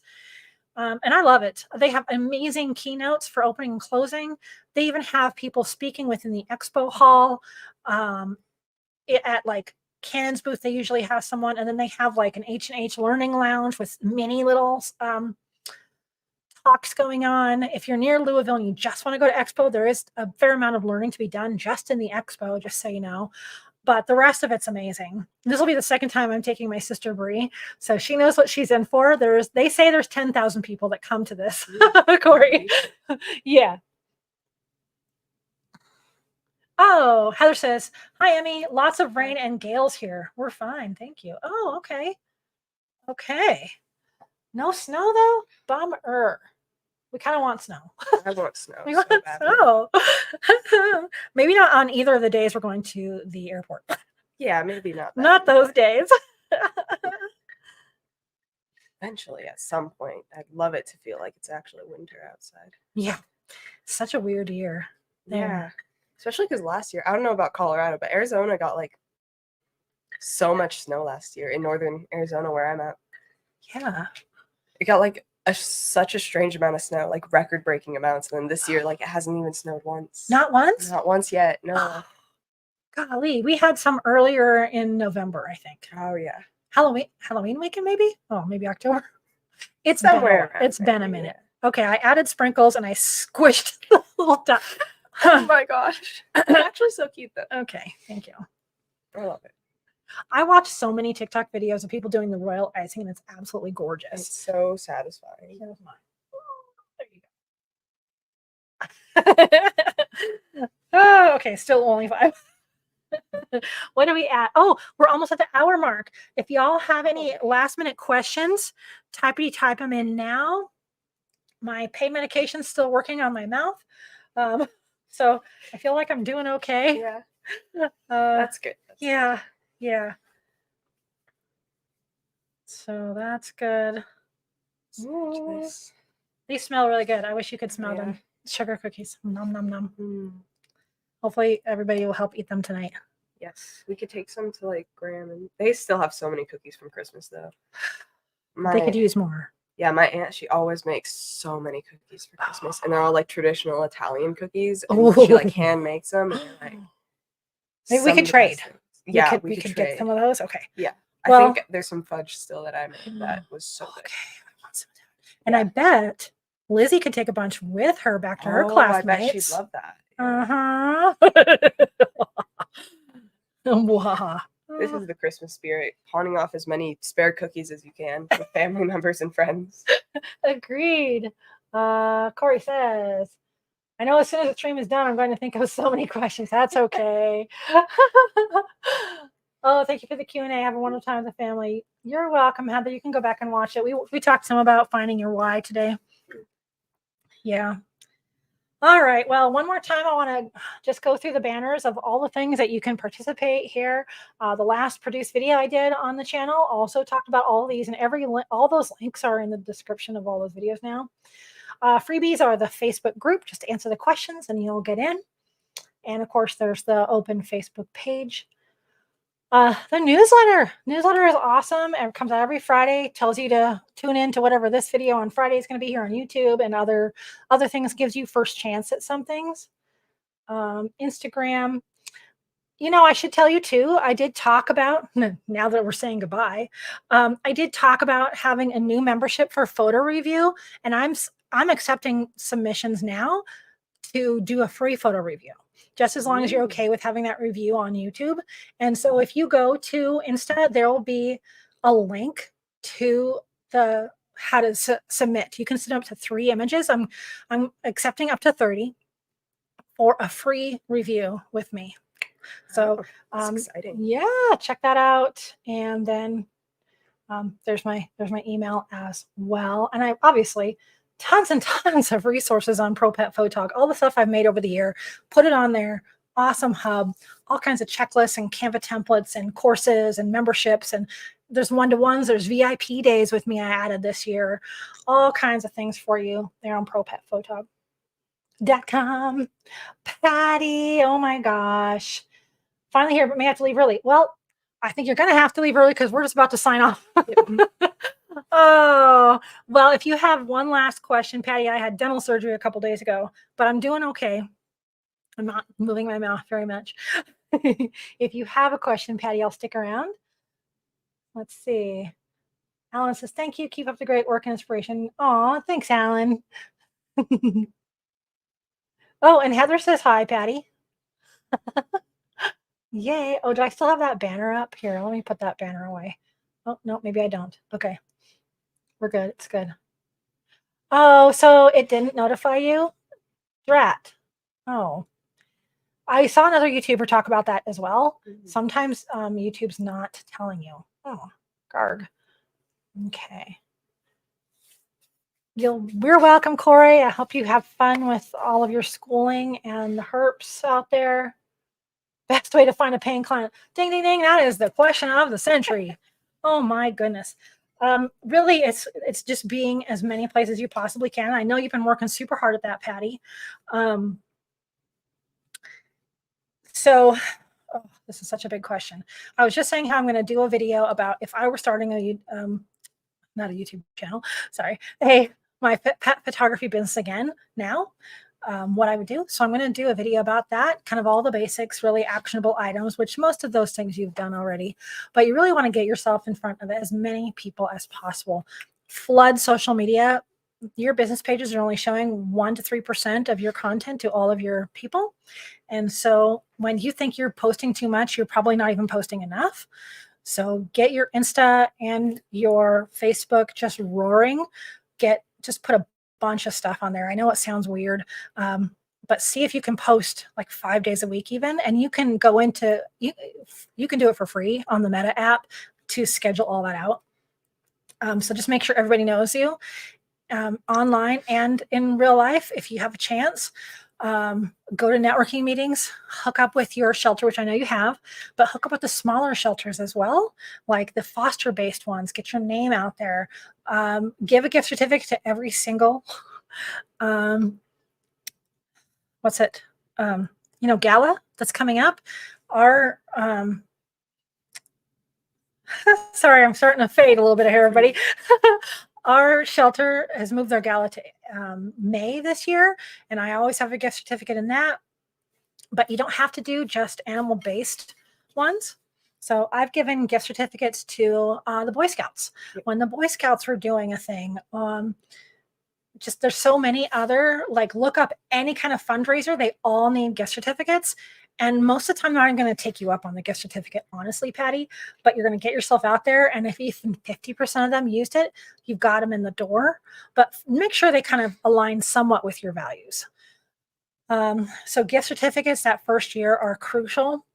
And I love it. They have amazing keynotes for opening and closing. They even have people speaking within the expo hall. At like Canon's booth, they usually have someone, and then they have like an H&H learning lounge with many little talks going on. If you're near Louisville and you just want to go to expo, there is a fair amount of learning to be done just in the expo, just so you know. But the rest of it's amazing. This will be the 2nd time I'm taking my sister Bree, so she knows what she's in for. They say there's 10,000 people that come to this. Corey, yeah. Oh, Heather says, "Hi, Emmy. Lots of rain and gales here. We're fine, thank you." Oh, okay. Okay. No snow though. Bummer. We kind of want snow. I want snow. We want snow. Maybe not on either of the days we're going to the airport. Yeah, maybe not. Not those days. Eventually, at some point, I'd love it to feel like it's actually winter outside. Yeah. Such a weird year. Yeah. Especially because last year, I don't know about Colorado, but Arizona got like so much snow last year in northern Arizona where I'm at. Yeah. It got like such a strange amount of snow, like record-breaking amounts. And then this year, like it hasn't even snowed once. Not once? Not once yet. No. Golly, we had some earlier in November, I think. Oh yeah. Halloween weekend, maybe? Oh, maybe October. It's somewhere. It's been a minute. Yeah. Okay, I added sprinkles and I squished the little dot. Oh my gosh. They're actually so cute though. Okay, thank you. I love it. I watch so many TikTok videos of people doing the royal icing, and it's absolutely gorgeous. It's so satisfying. Here's mine. There you go. Oh, okay, still only 5. What are we at? Oh, we're almost at the hour mark. If y'all have any last minute questions, type them in now. My pain medication's still working on my mouth. So I feel like I'm doing okay. Yeah. That's good. Yeah. Yeah. So that's good. Nice. These smell really good. I wish you could smell them. Sugar cookies. Nom, nom, nom. Hopefully everybody will help eat them tonight. Yes. We could take some to like Graham, and they still have so many cookies from Christmas though. They could use more. Yeah, my aunt, she always makes so many cookies for Christmas, and they're all like traditional Italian cookies, and she like hand makes them. And they're, like, maybe we could trade. Yeah, we could trade. get some of those. Okay. Yeah, well, I think there's some fudge still that I made that was so good. Okay, I want some of that. And I bet Lizzie could take a bunch with her back to her classmates. I bet she'd love that. Yeah. Wow. This is the Christmas spirit, pawning off as many spare cookies as you can with family members and friends. Agreed. Corey says, I know as soon as the stream is done, I'm going to think of so many questions. That's okay. Oh, thank you for the Q&A. Have a wonderful time with the family. You're welcome, Heather. You can go back and watch it. We talked some about finding your why today. Yeah. All right. Well, one more time, I want to just go through the banners of all the things that you can participate here. The last produced video I did on the channel also talked about all these, and all those links are in the description of all those videos now. Freebies are the Facebook group. Just answer the questions and you'll get in. And of course, there's the open Facebook page. The newsletter is awesome. It comes out every Friday, tells you to tune in to whatever this video on Friday is going to be here on YouTube, and other things, gives you first chance at some things. Instagram, I should tell you too, I did talk about, now that we're saying goodbye, I did talk about having a new membership for photo review, and I'm accepting submissions now to do a free photo review, just as long as you're okay with having that review on YouTube. And so if you go to Insta, there will be a link to how to submit. You can send up to 3 images. I'm accepting up to 30 for a free review with me. So that's exciting. Yeah, check that out. And then there's my email as well. And I obviously tons and tons of resources on Pro Pet Photog. All the stuff I've made over the year, put it on there. Awesome hub, all kinds of checklists and Canva templates and courses and memberships. And there's one-to-ones, there's VIP days with me I added this year. All kinds of things for you there on ProPetPhotog.com. Patty, oh my gosh. Finally here, but may have to leave early. Well, I think you're going to have to leave early because we're just about to sign off. Oh, well, if you have one last question, Patty, I had dental surgery a couple days ago, but I'm doing okay. I'm not moving my mouth very much. If you have a question, Patty, I'll stick around. Let's see. Alan says, thank you. Keep up the great work and inspiration. Oh, thanks, Alan. Oh, and Heather says, hi, Patty. Yay. Oh, do I still have that banner up? Here, let me put that banner away. Oh, no, maybe I don't. Okay. We're good. It's good. Oh, so it didn't notify you? Drat. Oh. I saw another YouTuber talk about that as well. Sometimes YouTube's not telling you. Oh, Garg. Okay. We're welcome, Corey. I hope you have fun with all of your schooling and the herps out there. Best way to find a paying client. Ding, ding, ding. That is the question of the century. Oh my goodness. Really, it's just being as many places as you possibly can. I know you've been working super hard at that, Patty. So this is such a big question. I was just saying how I'm going to do a video about if I were starting a not a YouTube channel, sorry. Hey, my pet photography business again now. What I would do. So I'm going to do a video about that, kind of all the basics, really actionable items, which most of those things you've done already, but you really want to get yourself in front of as many people as possible. Flood social media. Your business pages are only showing 1 to 3% of your content to all of your people. And so when you think you're posting too much, you're probably not even posting enough. So get your Insta and your Facebook just roaring. Just put a bunch of stuff on there. I know it sounds weird, but see if you can post like 5 days a week even, and you can go into, you can do it for free on the Meta app to schedule all that out. So just make sure everybody knows you online and in real life. If you have a chance, go to networking meetings, hook up with your shelter, which I know you have, but hook up with the smaller shelters as well, like the foster-based ones. Get your name out there. Give a gift certificate to every single, gala that's coming up. Our, sorry, I'm starting to fade a little bit here, everybody. Our shelter has moved their gala to May this year, and I always have a gift certificate in that. But you don't have to do just animal-based ones. So I've given gift certificates to the Boy Scouts. Yep. When the Boy Scouts were doing a thing, just there's so many other, like look up any kind of fundraiser, they all need gift certificates. And most of the time, they're not going to take you up on the gift certificate, honestly, Patty, but you're going to get yourself out there. And if even 50% of them used it, you've got them in the door. But make sure they kind of align somewhat with your values. So gift certificates that first year are crucial.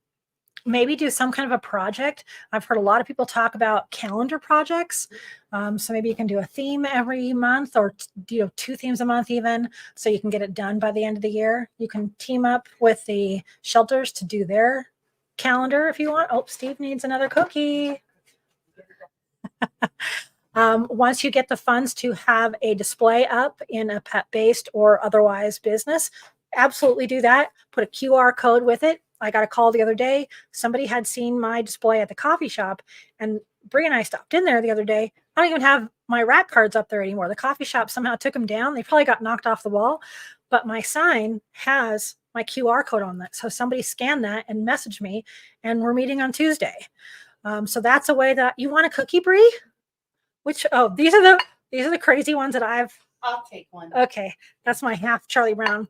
Maybe do some kind of a project. I've heard a lot of people talk about calendar projects. So maybe you can do a theme every month, or 2 themes a month even, so you can get it done by the end of the year. You can team up with the shelters to do their calendar if you want. Oh, Steve needs another cookie. Once you get the funds to have a display up in a pet-based or otherwise business, absolutely do that. Put a QR code with it. I got a call the other day. Somebody had seen my display at the coffee shop, and Brie and I stopped in there the other day. I don't even have my rack cards up there anymore. The coffee shop somehow took them down. They probably got knocked off the wall, but my sign has my QR code on that. So somebody scanned that and messaged me, and we're meeting on Tuesday. So that's a way that you want a cookie, Brie? These are the crazy ones that I'll take one. Okay, that's my half Charlie Brown.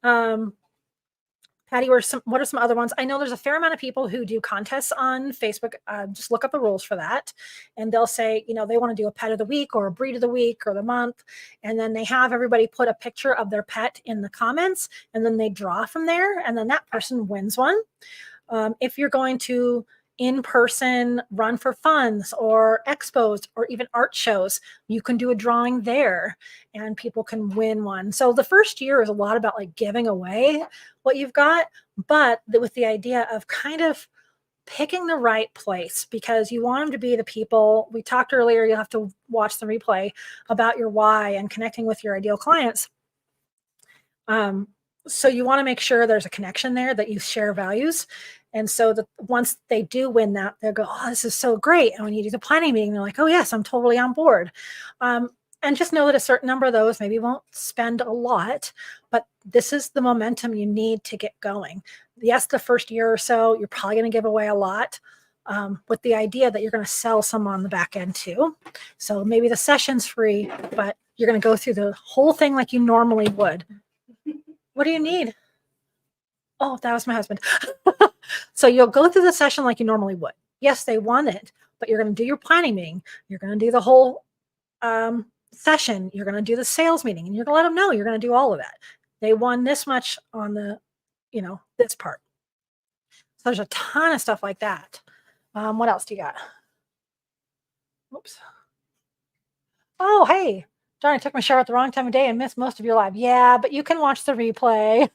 Patty, what are some other ones? I know there's a fair amount of people who do contests on Facebook. Just look up the rules for that. And they'll say, they want to do a pet of the week or a breed of the week or the month. And then they have everybody put a picture of their pet in the comments, and then they draw from there. And then that person wins one. If you're going to in-person run for funds or expos or even art shows, you can do a drawing there and people can win one. So the first year is a lot about like giving away what you've got, but with the idea of kind of picking the right place, because you want them to be the people. We talked earlier, you'll have to watch the replay about your why and connecting with your ideal clients. So you want to make sure there's a connection there, that you share values. And so once they do win that, they'll go, oh, this is so great. And when you do the planning meeting, they're like, oh, yes, I'm totally on board. And just know that a certain number of those maybe won't spend a lot, but this is the momentum you need to get going. Yes, the first year or so, you're probably going to give away a lot, with the idea that you're going to sell some on the back end too. So maybe the session's free, but you're going to go through the whole thing like you normally would. What do you need? Oh, that was my husband. So you'll go through the session like you normally would. Yes, they won it, but you're going to do your planning meeting. You're going to do the whole session. You're going to do the sales meeting, and you're going to let them know you're going to do all of that. They won this much on the, this part. So there's a ton of stuff like that. What else do you got? Oops. Oh, hey. Darn, I took my shower at the wrong time of day and missed most of your live. Yeah, but you can watch the replay.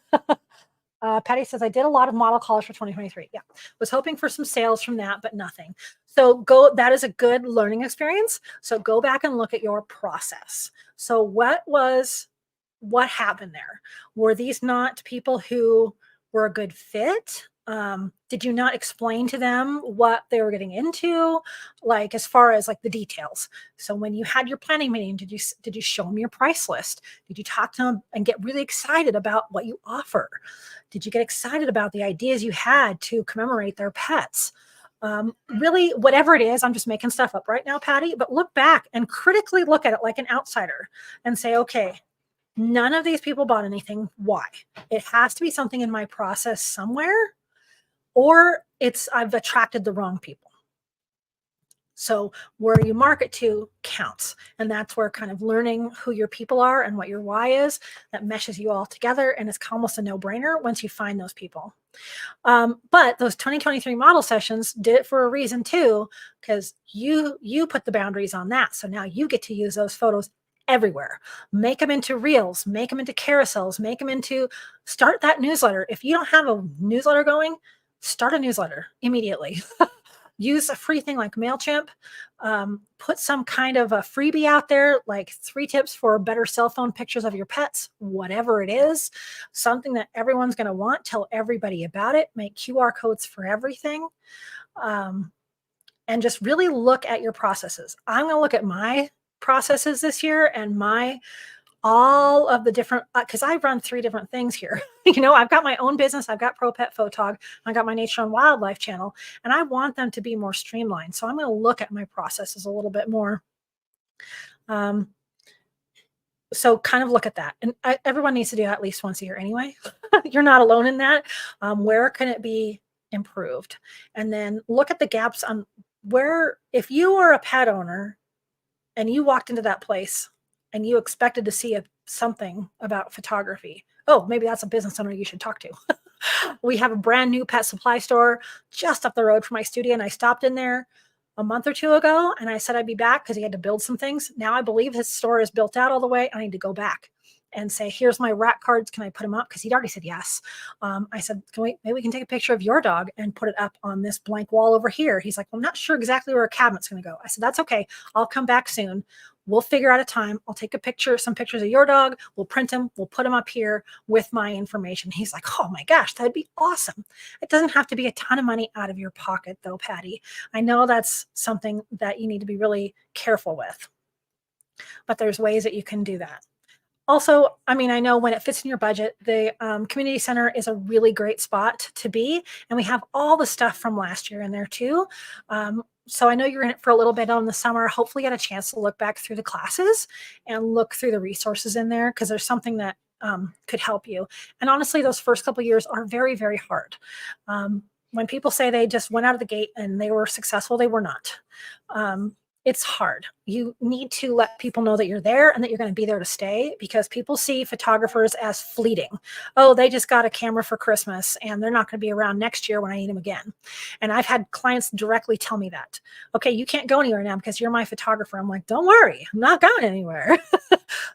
Patty says, I did a lot of model calls for 2023. Yeah, was hoping for some sales from that, but nothing. So that is a good learning experience. So go back and look at your process. So what happened there? Were these not people who were a good fit? Did you not explain to them what they were getting into, like as far as like the details? So when you had your planning meeting, did you show them your price list? Did you talk to them and get really excited about what you offer? Did you get excited about the ideas you had to commemorate their pets? Really, whatever it is, I'm just making stuff up right now, Patty, but look back and critically look at it like an outsider and say, okay, none of these people bought anything. Why? It has to be something in my process somewhere, or I've attracted the wrong people. So where you market to counts. And that's where kind of learning who your people are and what your why is, that meshes you all together. And it's almost a no-brainer once you find those people. But those 2023 model sessions did it for a reason too, because you put the boundaries on that. So now you get to use those photos everywhere. Make them into reels, make them into carousels, start that newsletter. If you don't have a newsletter going, start a newsletter immediately. Use a free thing like MailChimp. Put some kind of a freebie out there, like 3 tips for better cell phone pictures of your pets, whatever it is, something that everyone's going to want. Tell everybody about it. Make QR codes for everything. and just really look at your processes. I'm going to look at my processes this year and all of the different, because I run 3 different things here. I've got my own business. I've got Pro Pet Photog. I got my Nature and Wildlife channel, and I want them to be more streamlined. So I'm going to look at my processes a little bit more. So kind of look at that. And everyone needs to do that at least once a year anyway. You're not alone in that. Where can it be improved? And then look at the gaps on where, if you are a pet owner and you walked into that place and you expected to see something about photography, oh, maybe that's a business owner you should talk to. We have a brand new pet supply store just up the road from my studio, and I stopped in there a month or 2 ago, and I said I'd be back because he had to build some things. Now I believe his store is built out all the way. I need to go back and say, here's my rat cards. Can I put them up? Because he'd already said yes. I said, maybe we can take a picture of your dog and put it up on this blank wall over here. He's like, well, I'm not sure exactly where a cabinet's going to go. I said, that's okay. I'll come back soon. We'll figure out a time. I'll take some pictures of your dog. We'll print them. We'll put them up here with my information. He's like, oh my gosh, that'd be awesome. It doesn't have to be a ton of money out of your pocket though, Patty. I know that's something that you need to be really careful with, but there's ways that you can do that. Also, I know when it fits in your budget, the community center is a really great spot to be. And we have all the stuff from last year in there too. So I know you're in it for a little bit on the summer. Hopefully you get a chance to look back through the classes and look through the resources in there, because there's something that could help you. And honestly, those first couple of years are very, very hard. When people say they just went out of the gate and they were successful, they were not. It's hard. You need to let people know that you're there and that you're going to be there to stay, because people see photographers as fleeting. Oh, they just got a camera for Christmas and they're not going to be around next year when I need them again. And I've had clients directly tell me that. Okay, you can't go anywhere now because you're my photographer. I'm like, don't worry, I'm not going anywhere.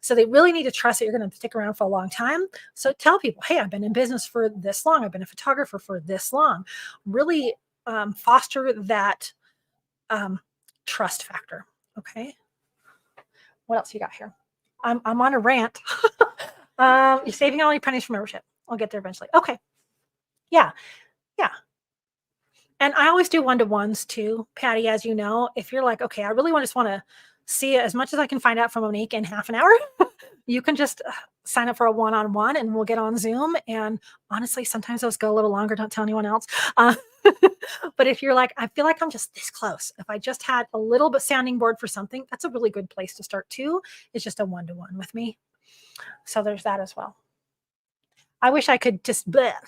So they really need to trust that you're going to stick around for a long time. So tell people, hey, I've been in business for this long. I've been a photographer for this long. Really foster that trust factor. Okay. What else you got here? I'm on a rant. You're saving all your pennies for membership. I'll get there eventually. Okay. Yeah. And I always do one-to-ones too, Patty, as you know. If you're like, okay, I really just want to see as much as I can find out from Monique in half an hour, you can just sign up for a one-on-one and we'll get on Zoom. And honestly, sometimes those go a little longer. Don't tell anyone else. But if you're like, I feel like I'm just this close. If I just had a little bit sounding board for something, that's a really good place to start too. It's just a one-to-one with me. So there's that as well. I wish I could just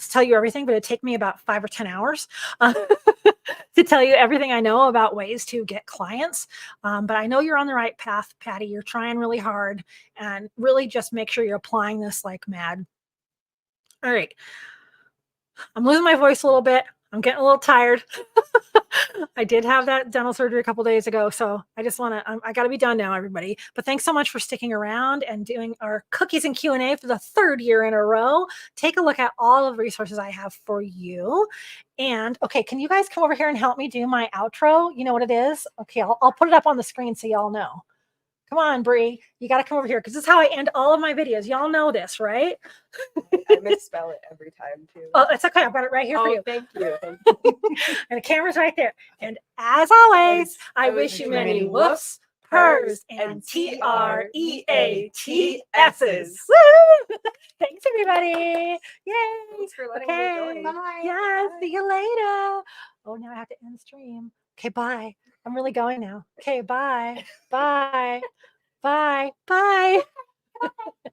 tell you everything, but it'd take me about 5 or 10 hours to tell you everything I know about ways to get clients. But I know you're on the right path, Patty. You're trying really hard, and really just make sure you're applying this like mad. All right. I'm losing my voice a little bit. I'm getting a little tired. I did have that dental surgery a couple days ago, so I just want to, I got to be done now, everybody. But thanks so much for sticking around and doing our cookies and Q&A for the 3rd year in a row. Take a look at all of the resources I have for you. And okay, can you guys come over here and help me do my outro? You know what it is? Okay, I'll put it up on the screen so y'all know. Come on, Bree. You got to come over here because this is how I end all of my videos. Y'all know this, right? I misspell it every time, too. Oh, it's okay. I've got it right here for you. Thank you. And the camera's right there. And as always, I wish you many whoofs, purrs, and TREATSs. Woo! Thanks, everybody. Yay. Thanks for letting me join. Bye. Yeah, see you later. Oh, now I have to end the stream. Okay, bye. I'm really going now. Okay, bye. Bye. Bye. Bye.